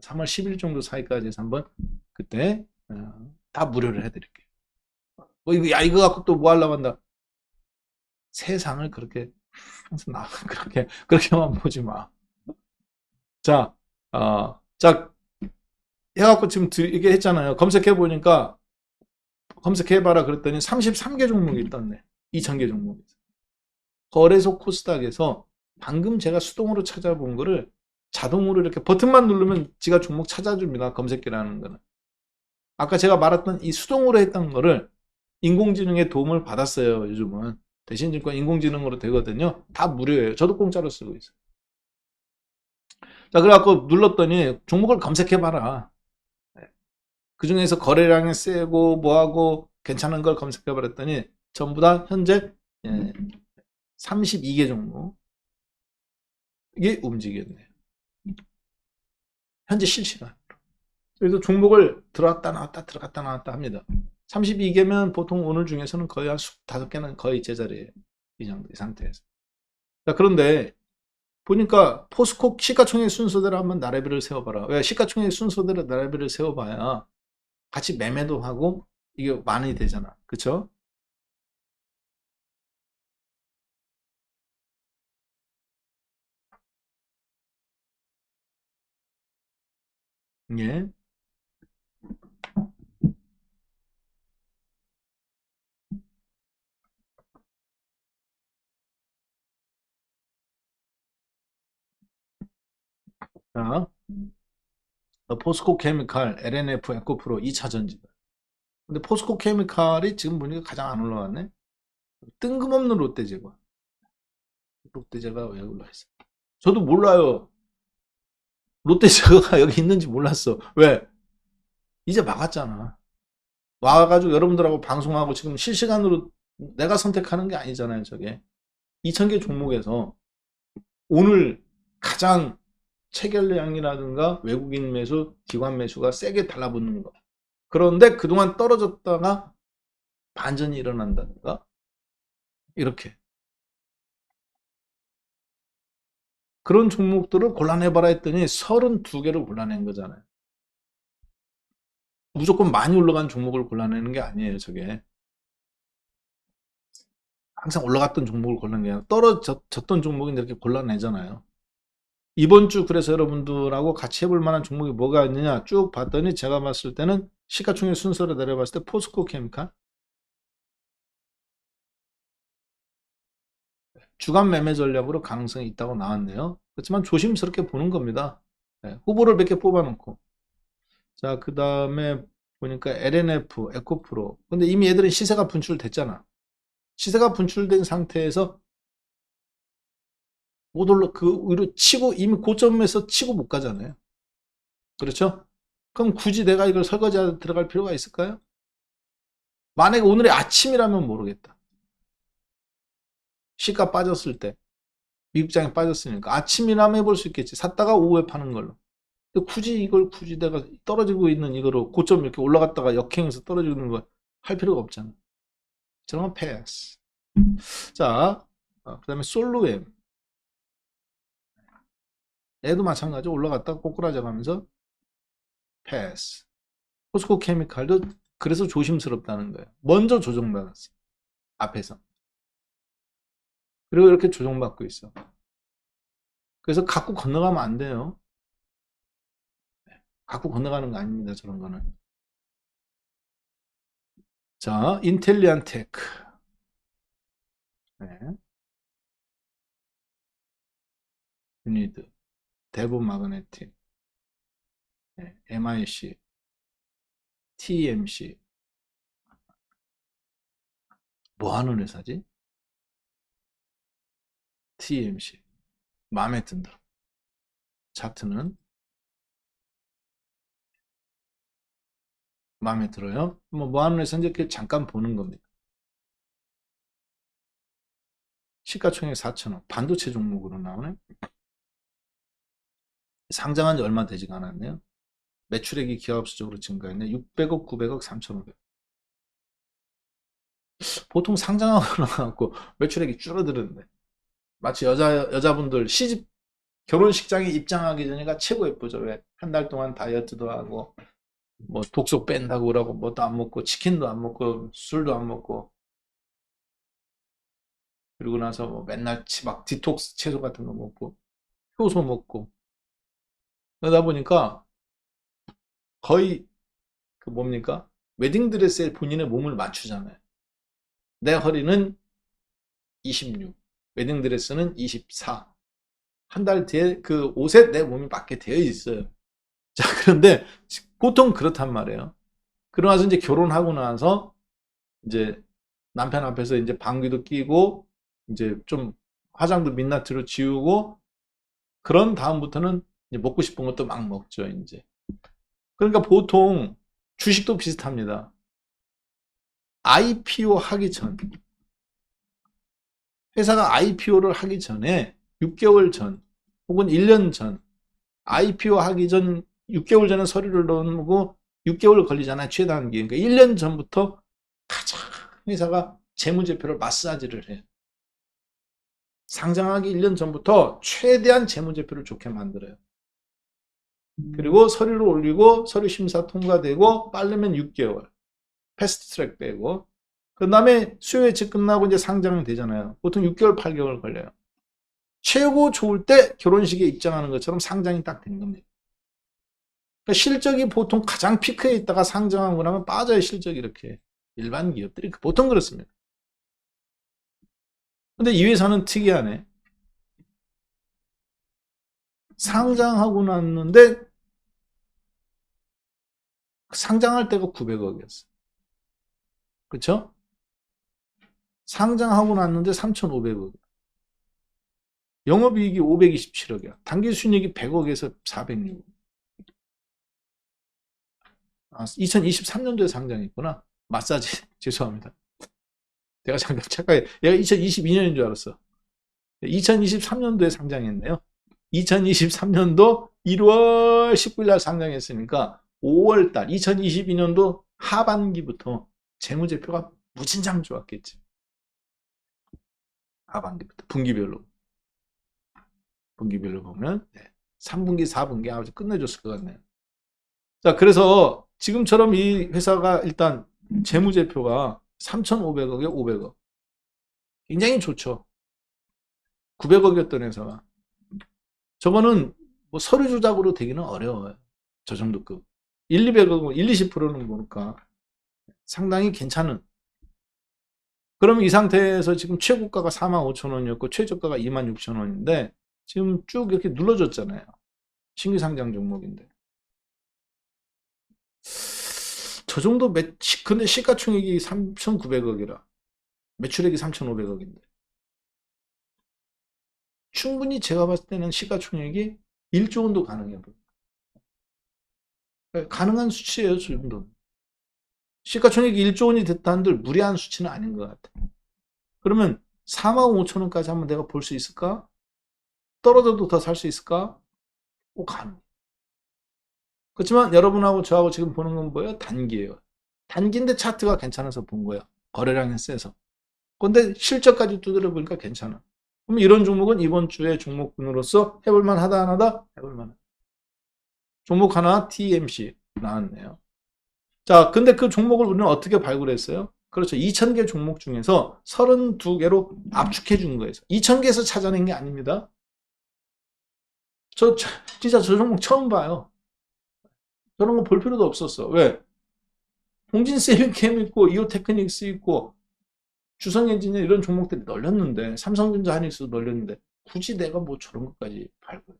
3월 10일 정도 사이까지 해서 한번 그때 다 무료를 해드릴게요. 뭐 이거 야 이거 갖고 또 뭐 하려고 한다. 세상을 그렇게 항상 나 그렇게만 보지 마. 자, 자 해갖고 지금 이게 했잖아요. 검색해 보니까 검색해봐라 그랬더니 33개 종목이 떴네. 2,000개 종목이. 거래소 코스닥에서 방금 제가 수동으로 찾아본 거를 자동으로 이렇게 버튼만 누르면 지가 종목 찾아줍니다. 검색기라는 거는. 아까 제가 말했던 이 수동으로 했던 거를 인공지능의 도움을 받았어요. 요즘은. 대신증권 인공지능으로 되거든요. 다 무료예요. 저도 공짜로 쓰고 있어요. 자, 그래갖고 눌렀더니 종목을 검색해봐라. 그 중에서 거래량이 세고 뭐하고 괜찮은 걸 검색해버렸더니 전부 다 현재 32개 종목 이게 움직였네요. 현재 실시간. 그래서 종목을 들어왔다 나왔다 들어갔다 나왔다 합니다. 32개면 보통 오늘 중에서는 거의 한 5개는 거의 제자리예요. 이 정도 이 상태에서. 자, 그런데 보니까 포스코 시가총액 순서대로 한번 나래비를 세워봐라. 왜 시가총액 순서대로 나래비를 세워봐야 같이 매매도 하고 이게 많이 되잖아. 그쵸? 예. 자, 포스코 케미칼, LNF, 에코프로 2차 전지다. 근데 포스코 케미칼이 지금 보니까 가장 안 올라왔네. 뜬금없는 롯데제과. 롯데제가 왜 올라있어? 저도 몰라요. 롯데제과가 여기 있는지 몰랐어. 왜? 이제 막았잖아. 와가지고 여러분들하고 방송하고 지금 실시간으로 내가 선택하는 게 아니잖아요, 저게. 2,000개 종목에서 오늘 가장 체결량이라든가 외국인 매수, 기관 매수가 세게 달라붙는 거. 그런데 그동안 떨어졌다가 반전이 일어난다든가 이렇게 그런 종목들을 골라내봐라 했더니 32개를 골라낸 거잖아요. 무조건 많이 올라간 종목을 골라내는 게 아니에요, 저게. 항상 올라갔던 종목을 골라낸 게 아니라 떨어졌던 종목인데 이렇게 골라내잖아요. 이번 주 그래서 여러분들하고 같이 해볼 만한 종목이 뭐가 있느냐 쭉 봤더니 제가 봤을 때는 시가총액 순서로 내려봤을 때 포스코 케미칼 주간 매매 전략으로 가능성이 있다고 나왔네요. 그렇지만 조심스럽게 보는 겁니다. 네, 후보를 몇 개 뽑아놓고 자, 그 다음에 보니까 LNF, 에코프로. 근데 이미 얘들은 시세가 분출됐잖아. 시세가 분출된 상태에서 못 올라, 그 위로 치고, 이미 고점에서 치고 못 가잖아요. 그렇죠? 그럼 굳이 내가 이걸 설거지하러 들어갈 필요가 있을까요? 만약에 오늘의 아침이라면 모르겠다. 시가 빠졌을 때, 미국장에 빠졌으니까. 아침이라면 해볼 수 있겠지. 샀다가 오후에 파는 걸로. 근데 굳이 내가 떨어지고 있는 이거로 고점 이렇게 올라갔다가 역행해서 떨어지는 거 할 필요가 없잖아. 저런 건 패스. 자, 그 다음에 솔루엠. 얘도 마찬가지 올라갔다가 꼬꾸라져 가면서 패스. 포스코 케미칼도 그래서 조심스럽다는 거예요. 먼저 조정받았어. 앞에서. 그리고 이렇게 조정받고 있어. 그래서 갖고 건너가면 안 돼요. 갖고 건너가는 거 아닙니다. 저런 거는. 자, 인텔리안 테크. 네. 유니드. 대부 마그네틱. 네. MIC. TMC. 뭐 하는 회사지? TMC. 마음에 든다. 차트는 마음에 들어요? 뭐 하는 회사인지 이렇게 잠깐 보는 겁니다. 시가총액 4천억. 반도체 종목으로 나오네. 상장한 지 얼마 되지가 않았네요. 매출액이 기하급수적으로 증가했네. 600억, 900억, 3,500억. 보통 상장하고 나갖고 매출액이 줄어드는데 마치 여자분들 시집 결혼식장에 입장하기 전에가 최고 예쁘죠. 왜? 한 달 동안 다이어트도 하고 뭐 독소 뺀다고 그러고 뭐도 안 먹고 치킨도 안 먹고 술도 안 먹고 그리고 나서 뭐 맨날 막 디톡스 채소 같은 거 먹고 효소 먹고 그러다 보니까 거의 그 뭡니까? 웨딩드레스에 본인의 몸을 맞추잖아요. 내 허리는 26, 웨딩드레스는 24. 한 달 뒤에 그 옷에 내 몸이 맞게 되어 있어요. 자, 그런데 보통 그렇단 말이에요. 그러고 나서 이제 결혼하고 나서 이제 남편 앞에서 이제 방귀도 끼고 이제 좀 화장도 민낯으로 지우고 그런 다음부터는 이제 먹고 싶은 것도 막 먹죠, 이제. 그러니까 보통 주식도 비슷합니다. IPO 하기 전, 회사가 IPO를 하기 전에 6개월 전 혹은 1년 전, IPO 하기 전 6개월 전에 서류를 넣고 6개월 걸리잖아요, 최단기. 그러니까 1년 전부터 가장 회사가 재무제표를 마사지를 해요. 상장하기 1년 전부터 최대한 재무제표를 좋게 만들어요. 그리고 서류를 올리고 서류 심사 통과되고 빠르면 6개월 패스트 트랙 되고 그 다음에 수요 예측 끝나고 이제 상장이 되잖아요. 보통 6개월 8개월 걸려요. 최고 좋을 때 결혼식에 입장하는 것처럼 상장이 딱 된 겁니다. 그러니까 실적이 보통 가장 피크에 있다가 상장하고 나면 빠져요. 실적이 이렇게 일반 기업들이 보통 그렇습니다. 근데 이 회사는 특이하네. 상장하고 났는데 상장할 때가 900억이었어. 그렇죠? 상장하고 났는데 3,500억. 영업이익이 527억이야. 당기순이익이 100억에서 406억. 2023년도에 상장했구나. 마사지. 죄송합니다. 내가 잠깐 착각해. 얘가 2022년인 줄 알았어. 2023년도에 상장했네요. 2023년도 1월 19일 날 상장했으니까 5월 달 2022년도 하반기부터 재무제표가 무진장 좋았겠지. 하반기부터 분기별로 보면 3분기 4분기 아주 끝내줬을 것 같네요. 자, 그래서 지금처럼 이 회사가 일단 재무제표가 3,500억에 500억 굉장히 좋죠. 900억이었던 회사가 저거는 뭐 서류 조작으로 되기는 어려워요. 저 정도 급 1, 200억, 1, 20%는 모를까 상당히 괜찮은. 그러면 이 상태에서 지금 최고가가 45,000원이었고 최저가가 26,000원인데 지금 쭉 이렇게 눌러줬잖아요. 신규 상장 종목인데. 저 정도 근데 시가총액이 3,900억이라 매출액이 3,500억인데 충분히 제가 봤을 때는 시가총액이 1조 원도 가능해요. 가능한 수치예요, 저 정도는. 시가총액이 1조 원이 됐다 한들 무리한 수치는 아닌 것 같아요. 그러면 45,000원까지 한번 내가 볼 수 있을까? 떨어져도 더 살 수 있을까? 가능. 그렇지만 여러분하고 저하고 지금 보는 건 뭐예요? 단기예요. 단기인데 차트가 괜찮아서 본 거예요. 거래량이 세서. 근데 실적까지 두드려 보니까 괜찮아. 그럼 이런 종목은 이번 주에 종목군으로서 해볼만 하다 안 하다? 해볼만 하다. 종목 하나 TMC 나왔네요. 자, 근데 그 종목을 우리는 어떻게 발굴했어요? 그렇죠. 2,000개 종목 중에서 32개로 압축해 준 거예요. 2,000개에서 찾아낸 게 아닙니다. 진짜 저 종목 처음 봐요. 저런 거 볼 필요도 없었어. 왜? 홍진 세일캠 있고 이오테크닉스 있고 주성엔지니어 이런 종목들이 널렸는데 삼성전자 하이닉스도 널렸는데 굳이 내가 뭐 저런 것까지 발굴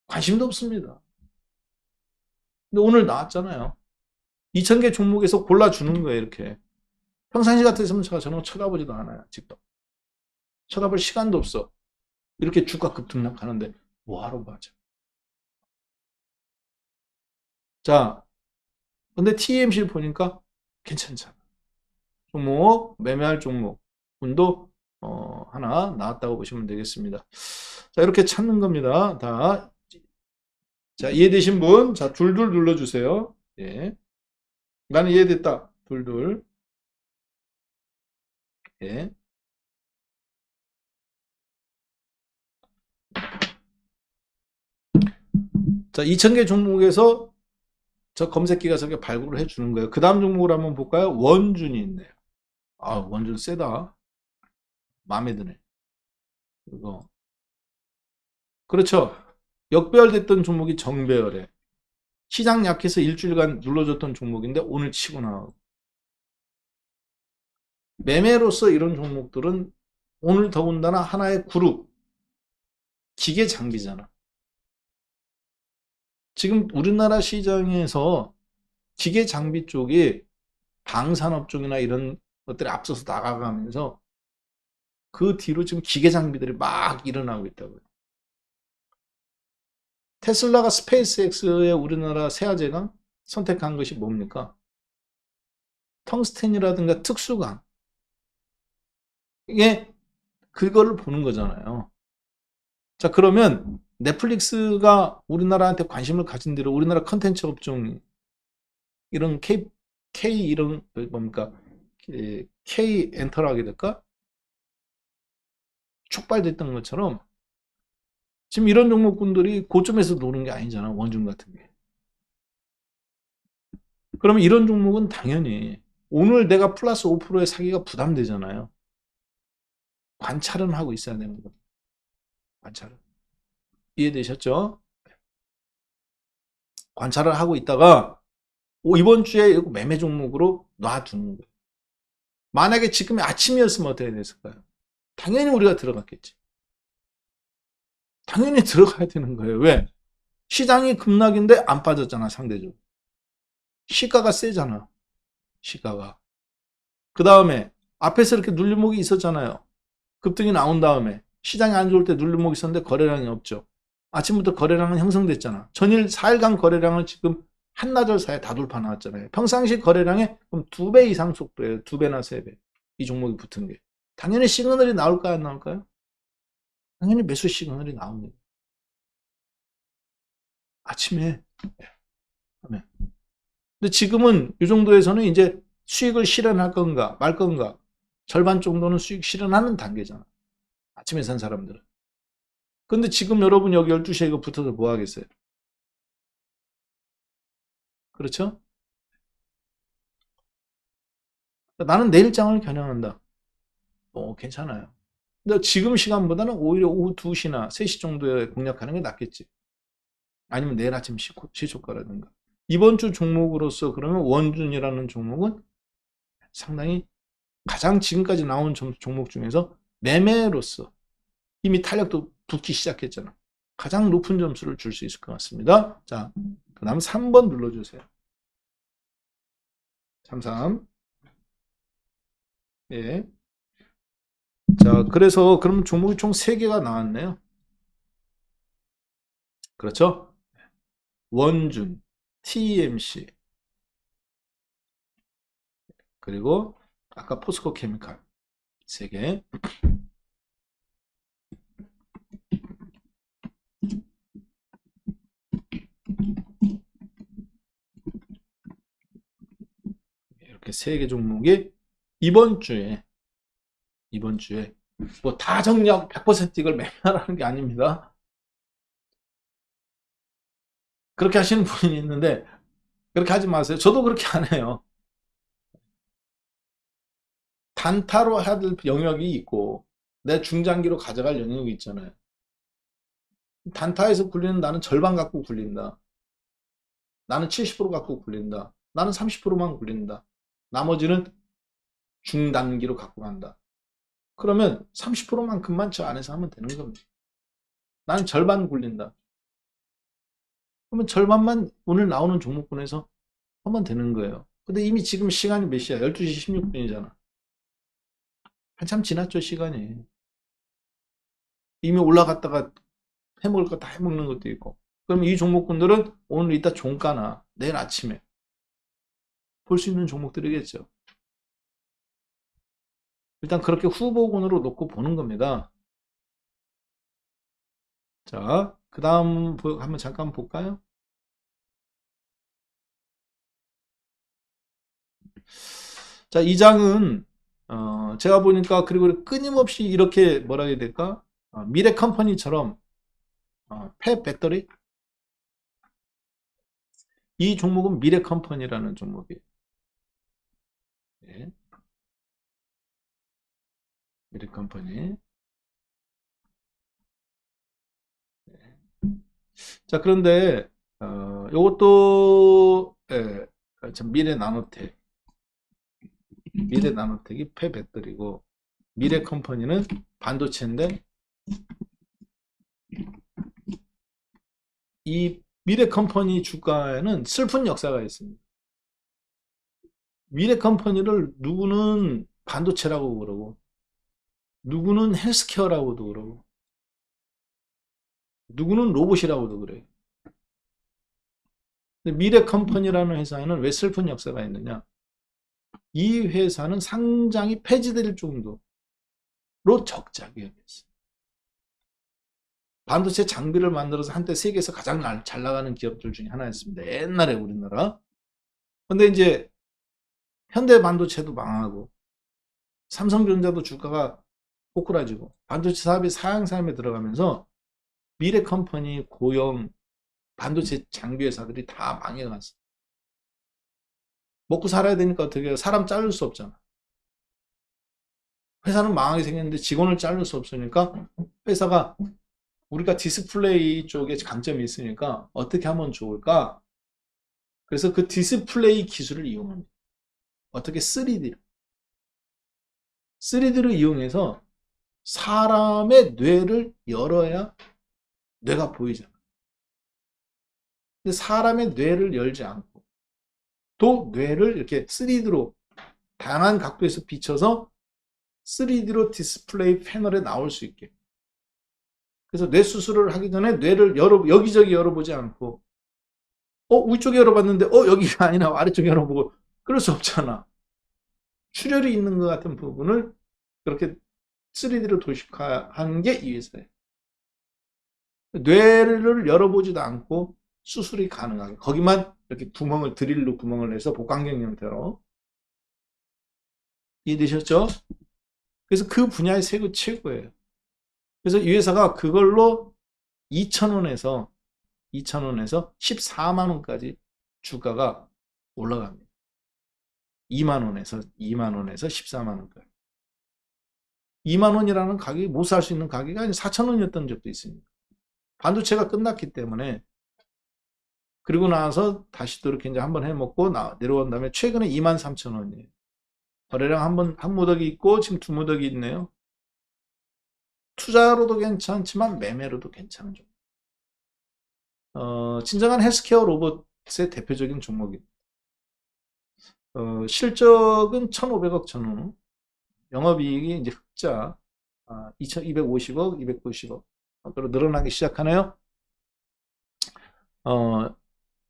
관심도 없습니다. 근데 오늘 나왔잖아요. 2,000개 종목에서 골라주는 거예요. 이렇게 평상시 같았으면 제가 저런 거 쳐다보지도 않아요. 직접. 쳐다볼 시간도 없어. 이렇게 주가 급등락하는데 뭐하러 봐죠. 자, 근데 TMC 보니까 괜찮잖아. 종목, 매매할 종목 운도 하나 나왔다고 보시면 되겠습니다. 자, 이렇게 찾는 겁니다. 자, 이해되신 분? 자, 둘둘 눌러주세요. 예. 나는 이해됐다. 둘둘. 예. 자, 2000개 종목에서 저 검색기가 저렇게 발굴을 해주는 거예요. 그 다음 종목을 한번 볼까요? 원준이 있네요. 아, 원준 세다. 마음에 드네. 이거. 그렇죠. 역배열됐던 종목이 정배열에. 시장 약해서 일주일간 눌러줬던 종목인데 오늘 치고 나가고. 매매로서 이런 종목들은 오늘 더군다나 하나의 그룹, 기계 장비잖아. 지금 우리나라 시장에서 기계 장비 쪽이 방산업 쪽이나 이런 것들이 앞서서 나가가면서 그 뒤로 지금 기계 장비들이 막 일어나고 있다고요. 테슬라가 스페이스X의 우리나라 세아제강 선택한 것이 뭡니까? 텅스텐이라든가 특수강. 이게 그거를 보는 거잖아요. 자, 그러면 넷플릭스가 우리나라한테 관심을 가진 대로 우리나라 컨텐츠 업종 이런 K 이런 뭡니까? K 엔터를 하게 될까? 촉발됐던 것처럼 지금 이런 종목군들이 고점에서 노는 게 아니잖아. 원중 같은 게. 그러면 이런 종목은 당연히 오늘 내가 플러스 5%의 사기가 부담되잖아요. 관찰은 하고 있어야 되는 거예요. 관찰은. 이해되셨죠? 관찰을 하고 있다가 이번 주에 매매 종목으로 놔두는 거예요. 만약에 지금 아침이었으면 어떻게 됐을까요? 당연히 우리가 들어갔겠지. 당연히 들어가야 되는 거예요. 왜? 시장이 급락인데 안 빠졌잖아, 상대적으로. 시가가 세잖아. 시가가. 그 다음에 앞에서 이렇게 눌림목이 있었잖아요. 급등이 나온 다음에 시장이 안 좋을 때 눌림목이 있었는데 거래량이 없죠. 아침부터 거래량은 형성됐잖아. 전일 4일간 거래량을 지금 한나절 사이에 다 돌파 나왔잖아요. 평상시 거래량의 그럼 2배 이상 속도예요. 2배나 3배. 이 종목이 붙은 게. 당연히 시그널이 나올까요? 안 나올까요? 당연히 매수 시그널이 나옵니다. 아침에. 근데 지금은 이 정도에서는 이제 수익을 실현할 건가 말 건가 절반 정도는 수익 실현하는 단계잖아. 아침에 산 사람들은. 근데 지금 여러분 여기 12시에 이거 붙어서 뭐 하겠어요? 그렇죠? 나는 내일장을 겨냥한다. 괜찮아요. 근데 지금 시간보다는 오히려 오후 2시나 3시 정도에 공략하는 게 낫겠지. 아니면 내일 아침 시초가라든가. 이번 주 종목으로서 그러면 원준이라는 종목은 상당히 가장 지금까지 나온 종목 중에서 매매로서 이미 탄력도 붙기 시작했잖아. 가장 높은 점수를 줄 수 있을 것 같습니다. 자, 그 다음 3번 눌러주세요. 33. 예. 자, 그래서 그럼 종목이 총 3개가 나왔네요. 그렇죠? 원준, TMC, 그리고 아까 포스코 케미칼 3개. 이렇게 3개 종목이 이번 주에 뭐 다 정리하고 100% 이걸 매매하라는 게 아닙니다. 그렇게 하시는 분이 있는데 그렇게 하지 마세요. 저도 그렇게 안 해요. 단타로 해야 될 영역이 있고 내 중장기로 가져갈 영역이 있잖아요. 단타에서 굴리는 나는 절반 갖고 굴린다. 나는 70% 갖고 굴린다. 나는 30%만 굴린다. 나머지는 중단기로 갖고 간다. 그러면 30%만큼만 저 안에서 하면 되는 겁니다. 나는 절반 굴린다. 그러면 절반만 오늘 나오는 종목군에서 하면 되는 거예요. 근데 이미 지금 시간이 몇 시야? 12시 16분이잖아. 한참 지났죠, 시간이. 이미 올라갔다가 해먹을 거 다 해먹는 것도 있고. 그럼 이 종목군들은 오늘 이따 종가나 내일 아침에 볼 수 있는 종목들이겠죠. 일단 그렇게 후보군으로 놓고 보는 겁니다. 자, 그 다음 한번 잠깐 볼까요? 자, 이 장은 제가 보니까 그리고 끊임없이 이렇게 뭐라 해야 될까? 미래 컴퍼니처럼 폐 배터리 이 종목은 미래 컴퍼니라는 종목이에요. 네, 미래 컴퍼니. 자, 그런데 요것도 참 미래 나노텍이 폐 배터리고 미래 컴퍼니는 반도체인데 이 미래 컴퍼니 주가에는 슬픈 역사가 있습니다. 미래 컴퍼니를 누구는 반도체라고 그러고 누구는 헬스케어라고도 그러고 누구는 로봇이라고도 그래요. 근데 미래 컴퍼니라는 회사에는 왜 슬픈 역사가 있느냐? 이 회사는 상장이 폐지될 정도로 적자 기업이었어요. 반도체 장비를 만들어서 한때 세계에서 가장 잘 나가는 기업들 중에 하나였습니다. 옛날에 우리나라. 근데 이제 현대 반도체도 망하고 삼성전자도 주가가 꼬꾸라지고 반도체 사업이 사양삼에 들어가면서 미래 컴퍼니 고용 반도체 장비 회사들이 다 망해갔어. 먹고 살아야 되니까 어떻게 해요? 사람 자를 수 없잖아. 회사는 망하게 생겼는데 직원을 자를 수 없으니까 회사가 우리가 디스플레이 쪽에 강점이 있으니까 어떻게 하면 좋을까? 그래서 그 디스플레이 기술을 이용합니다. 어떻게 3D로. 3D를 이용해서 사람의 뇌를 열어야 뇌가 보이잖아. 근데 사람의 뇌를 열지 않고 또 뇌를 이렇게 3D로 다양한 각도에서 비춰서 3D로 디스플레이 패널에 나올 수 있게. 그래서 뇌 수술을 하기 전에 뇌를 여기저기 열어보지 않고 위쪽에 열어봤는데 여기가 아니라 아래쪽에 열어보고 그럴 수 없잖아. 출혈이 있는 것 같은 부분을 그렇게 3D로 도식화한 게 이 회사예요. 뇌를 열어보지도 않고 수술이 가능하게 거기만 이렇게 드릴로 구멍을 내서 복강경 형태로 이해되셨죠? 그래서 그 분야의 세계 최고예요. 그래서 이 회사가 그걸로 2,000원에서 14만 원까지 주가가 올라갑니다. 2만 원에서 14만 원까지. 2만 원이라는 가격이 못 살 수 있는 가격이 아니 4천 원이었던 적도 있습니다. 반도체가 끝났기 때문에 그리고 나서 다시 또 이렇게 이제 한번 해먹고 내려온 다음에 최근에 2만 3천 원이에요. 거래량 한 무더기 있고 지금 두 무더기 있네요. 투자로도 괜찮지만 매매로도 괜찮은 종목. 진정한 헬스케어 로봇의 대표적인 종목입니다. 실적은 1,500억 전후, 영업이익이 이제 흑자 2,250억, 290억 그로 늘어나기 시작하네요.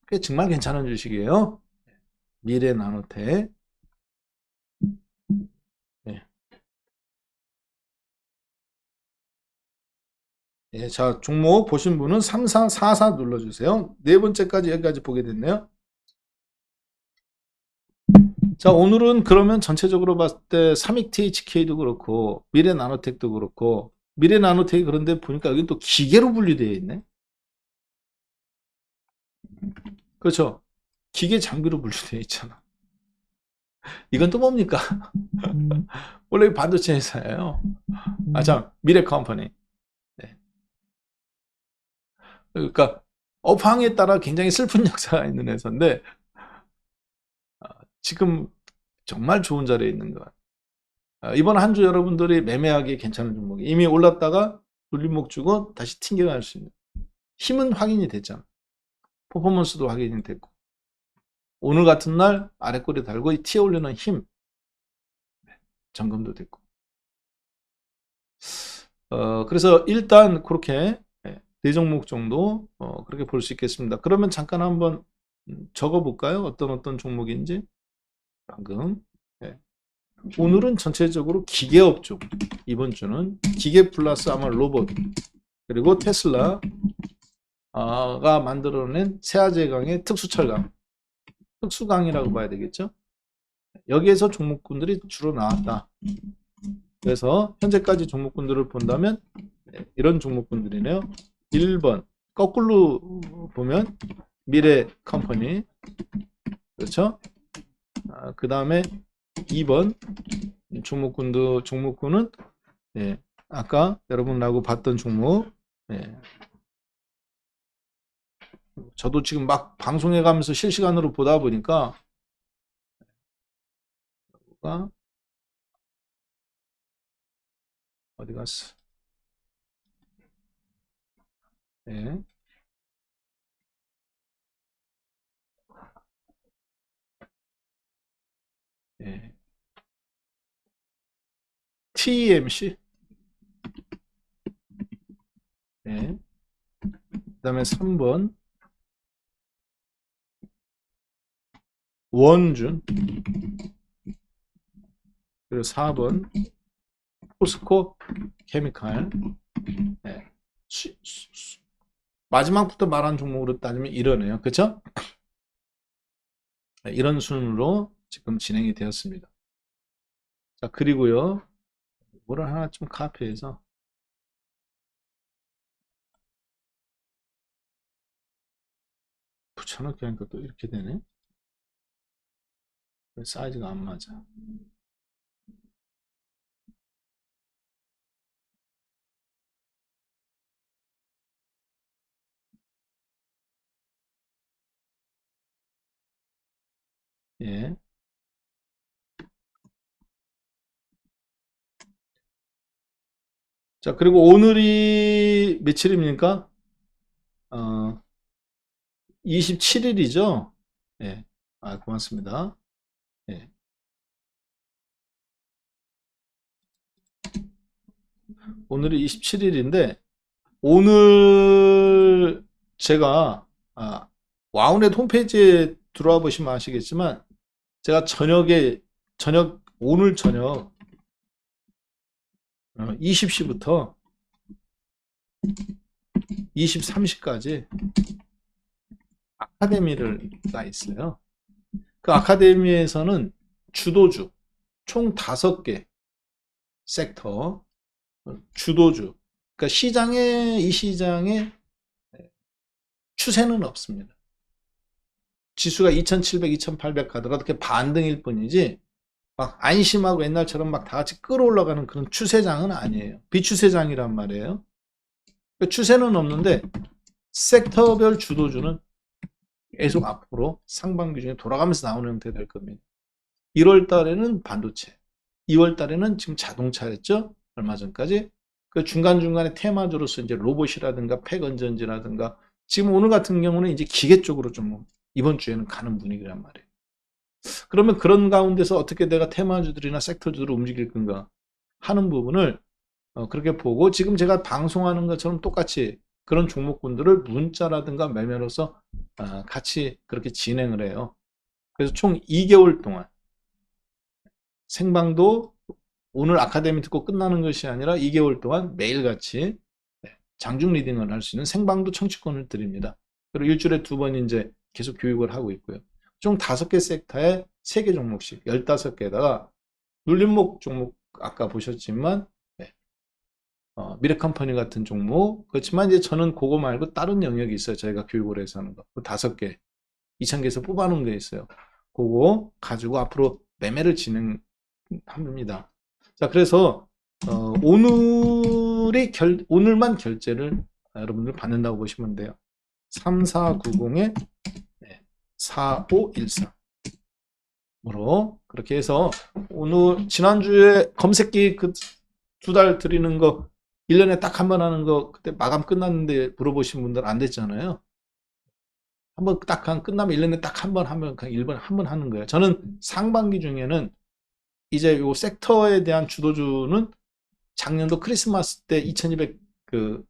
꽤 정말 괜찮은 주식이에요. 미래 나노텍. 네. 네, 자, 종목 보신 분은 3444 눌러주세요. 네 번째까지 여기까지 보게 됐네요. 자, 오늘은 그러면 전체적으로 봤을 때 삼익THK도 그렇고 미래 나노텍도 그렇고 미래 나노텍이 그런데 보니까 여기 또 기계로 분류되어 있네. 그렇죠. 기계 장비로 분류되어 있잖아. 이건 또 뭡니까? 원래 반도체 회사예요. 참, 미래 컴퍼니. 네. 그러니까 업황에 따라 굉장히 슬픈 역사가 있는 회사인데 지금 정말 좋은 자리에 있는 것 같아요. 이번 한 주 여러분들이 매매하기 괜찮은 종목이 이미 올랐다가 눌림목 주고 다시 튕겨갈 수 있는 힘은 확인이 됐잖아. 퍼포먼스도 확인이 됐고 오늘 같은 날 아래 꼬리 달고 튀어 올리는 힘 점검도 됐고 그래서 일단 그렇게 네 종목 정도 그렇게 볼 수 있겠습니다. 그러면 잠깐 한번 적어 볼까요? 어떤 종목인지. 방금. 예. 오늘은 전체적으로 기계업종, 이번 주는 기계 플러스 아마 로봇, 그리고 테슬라가 만들어낸 세아제강의 특수철강, 특수강이라고 봐야 되겠죠. 여기에서 종목군들이 주로 나왔다. 그래서 현재까지 종목군들을 본다면 이런 종목군들이네요. 1번 거꾸로 보면 미래 컴퍼니, 그렇죠? 그 다음에 2번 종목군은 아까 여러분하고 봤던 종목. 저도 지금 막 방송해 가면서 실시간으로 보다 보니까 어디 갔어? 네. 네. TMC. 네. 그 다음에 3번 원준, 그리고 4번 포스코 케미칼. 네. 마지막부터 말한 종목으로 따지면 이러네요. 그렇죠? 네, 이런 순으로 지금 진행이 되었습니다. 자, 그리고요. 뭐를 하나 좀 카피해서 붙여넣기 하니까 또 이렇게 되네. 사이즈가 안 맞아. 예. 자, 그리고 오늘이 며칠입니까? 27일이죠? 예. 고맙습니다. 예. 오늘이 27일인데, 오늘 제가, 와우넷 홈페이지에 들어와 보시면 아시겠지만, 제가 오늘 저녁 20시부터 23시까지 아카데미가 있어요. 그 아카데미에서는 주도주, 총 5개 섹터, 주도주, 그러니까 이 시장의 추세는 없습니다. 지수가 2700, 2800 가더라도 그게 반등일 뿐이지, 막 안심하고 옛날처럼 막 다 같이 끌어올라가는 그런 추세장은 아니에요. 비추세장이란 말이에요. 그러니까 추세는 없는데 섹터별 주도주는 계속 앞으로 상반기 중에 돌아가면서 나오는 형태 될 겁니다. 1월 달에는 반도체, 2월 달에는 지금 자동차였죠. 얼마 전까지. 그 중간중간에 테마주로서 이제 로봇이라든가 폐건전지라든가, 지금 오늘 같은 경우는 이제 기계 쪽으로 좀 이번 주에는 가는 분위기란 말이에요. 그러면 그런 가운데서 어떻게 내가 테마주들이나 섹터주들을 움직일 건가 하는 부분을 그렇게 보고, 지금 제가 방송하는 것처럼 똑같이 그런 종목군들을 문자라든가 매매로서 같이 그렇게 진행을 해요. 그래서 총 2개월 동안 생방도 오늘 아카데미 듣고 끝나는 것이 아니라 2개월 동안 매일같이 장중 리딩을 할 수 있는 생방도 청취권을 드립니다. 그리고 일주일에 2번 이제 계속 교육을 하고 있고요. 총 5개 섹터에 3개 종목씩 15개에다가 눌림목 종목 아까 보셨지만 미래컴퍼니 같은 종목, 그렇지만 이제 저는 그거 말고 다른 영역이 있어요. 저희가 교육을 해서 하는 거. 5개, 2,000개에서 뽑아놓은 게 있어요. 그거 가지고 앞으로 매매를 진행합니다. 자, 그래서 오늘만 결제를 여러분들 받는다고 보시면 돼요. 3490에 4513으로 그렇게 해서 오늘 지난주에 검색기 그 2달 드리는 거 1년에 딱 한 번 하는 거 그때 마감 끝났는데 물어보신 분들 안 됐잖아요. 한번 딱 끝나면 1년에 딱 한 번 하면 그냥 1번 한 번 하는 거예요. 저는 상반기 중에는 이제 요 섹터에 대한 주도주는 작년도 크리스마스 때 2200,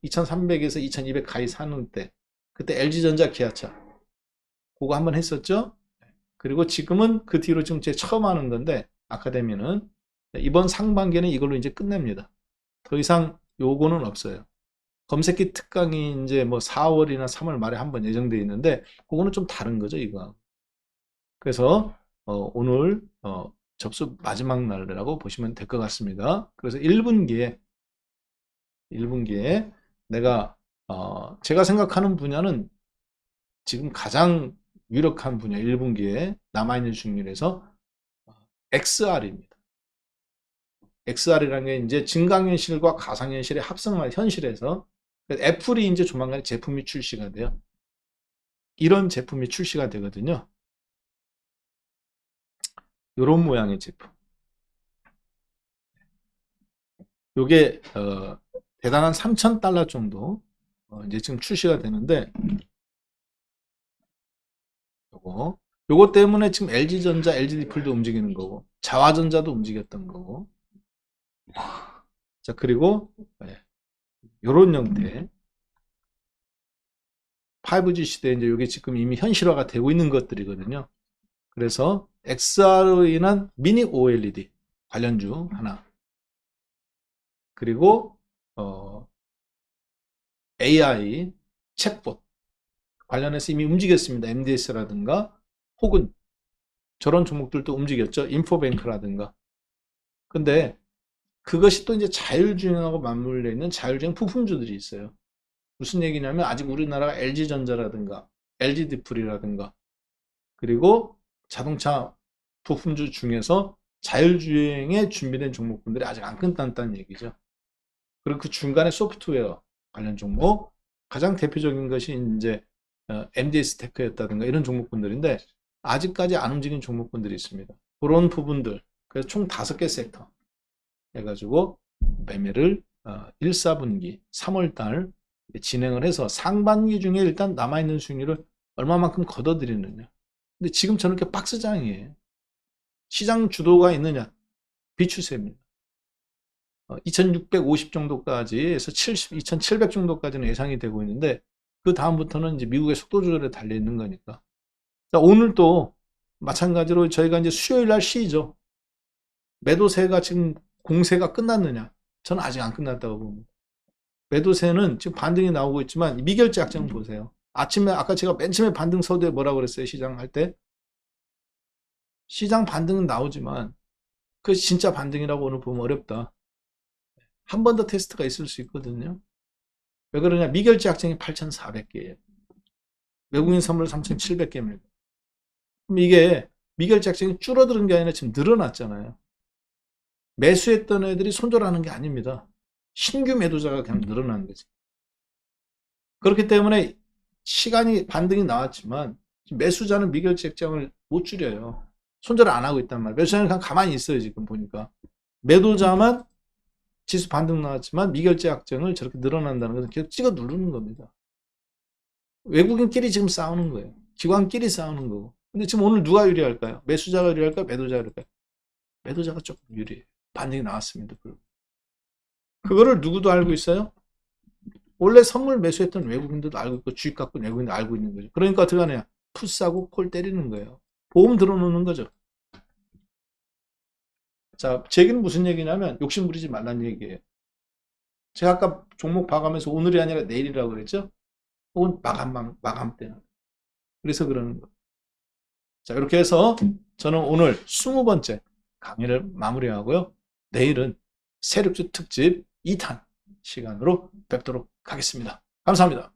2300에서 2200 가히 사는 때, 그때 LG전자 기아차. 그거 한번 했었죠? 그리고 지금은 그 뒤로 지금 제 처음 하는 건데, 아카데미는. 이번 상반기에는 이걸로 이제 끝냅니다. 더 이상 요거는 없어요. 검색기 특강이 이제 뭐 4월이나 3월 말에 한번 예정되어 있는데, 그거는 좀 다른 거죠, 이거. 그래서, 오늘, 접수 마지막 날이라고 보시면 될 것 같습니다. 그래서 1분기에 내가, 제가 생각하는 분야는 지금 가장 유력한 분야 1분기에 남아있는 중률에서 XR입니다. XR이라는 게 이제 증강현실과 가상현실의 합성한 현실에서 애플이 이제 조만간 제품이 출시가 돼요. 이런 제품이 출시가 되거든요. 이런 모양의 제품. 요게 대단한 $3,000 정도 이제 지금 출시가 되는데 요거 때문에 지금 LG전자, LG디플도 움직이는 거고 자화전자도 움직였던 거고 자 그리고 요런 형태 5G 시대에 이제 요게 지금 이미 현실화가 되고 있는 것들이거든요. 그래서 XR로 인한 미니 OLED 관련주 하나 그리고 AI 챗봇 관련해서 이미 움직였습니다. MDS라든가 혹은 저런 종목들도 움직였죠. 인포뱅크라든가. 근데 그것이 또 이제 자율주행하고 맞물려 있는 자율주행 부품주들이 있어요. 무슨 얘기냐면 아직 우리나라가 LG전자라든가 LG디플이라든가 그리고 자동차 부품주 중에서 자율주행에 준비된 종목군들이 아직 안 끝났다는 얘기죠. 그리고 그 중간에 소프트웨어 관련 종목 가장 대표적인 것이 이제 MDS 테크였다든가 이런 종목군들인데 아직까지 안 움직인 종목군들이 있습니다. 그런 부분들 그래서 총 5개 섹터 해가지고 매매를 1, 4분기 3월달 진행을 해서 상반기 중에 일단 남아있는 수익률을 얼마만큼 걷어들이느냐. 근데 지금 저렇게 박스장이에요. 시장 주도가 있느냐? 비추세입니다. 2650 정도까지 해서 2700 정도까지는 예상이 되고 있는데 그 다음부터는 이제 미국의 속도 조절에 달려 있는 거니까. 자, 오늘 또 마찬가지로 저희가 이제 수요일 날 쉬죠. 매도세가 지금 공세가 끝났느냐? 저는 아직 안 끝났다고 봅니다. 매도세는 지금 반등이 나오고 있지만 미결제 약정 보세요. 아침에 아까 제가 맨 처음에 반등 서두에 뭐라고 그랬어요? 시장 할 때. 시장 반등은 나오지만 그 진짜 반등이라고 오늘 보면 어렵다. 한 번 더 테스트가 있을 수 있거든요. 왜 그러냐? 미결제 약정이 8,400개예요. 외국인 선물 3,700개입니다. 그럼 이게 미결제 약정이 줄어드는 게 아니라 지금 늘어났잖아요. 매수했던 애들이 손절하는 게 아닙니다. 신규 매도자가 그냥 늘어나는 거지. 그렇기 때문에 시간이 반등이 나왔지만 매수자는 미결제 약정을 못 줄여요. 손절을 안 하고 있단 말이에요. 매수자는 그냥 가만히 있어요. 지금 보니까. 매도자만 지수 반등 나왔지만 미결제 약정을 저렇게 늘어난다는 것은 계속 찍어 누르는 겁니다. 외국인끼리 지금 싸우는 거예요. 기관끼리 싸우는 거고. 근데 지금 오늘 누가 유리할까요? 매수자가 유리할까요? 매도자가 유리할까요? 매도자가 조금 유리해요. 반등이 나왔습니다. 그거를 누구도 알고 있어요? 원래 선물 매수했던 외국인들도 알고 있고 주식 갖고 있는 외국인도 알고 있는 거죠. 그러니까 어떻게 하냐? 풋 사고 콜 때리는 거예요. 보험 들어놓는 거죠. 자, 제 얘기는 무슨 얘기냐면 욕심 부리지 말라는 얘기예요. 제가 아까 종목 봐가면서 오늘이 아니라 내일이라고 그랬죠? 혹은 마감 때는. 그래서 그러는 거예요. 자, 이렇게 해서 저는 오늘 20번째 강의를 마무리하고요. 내일은 세력주 특집 2탄 시간으로 뵙도록 하겠습니다. 감사합니다.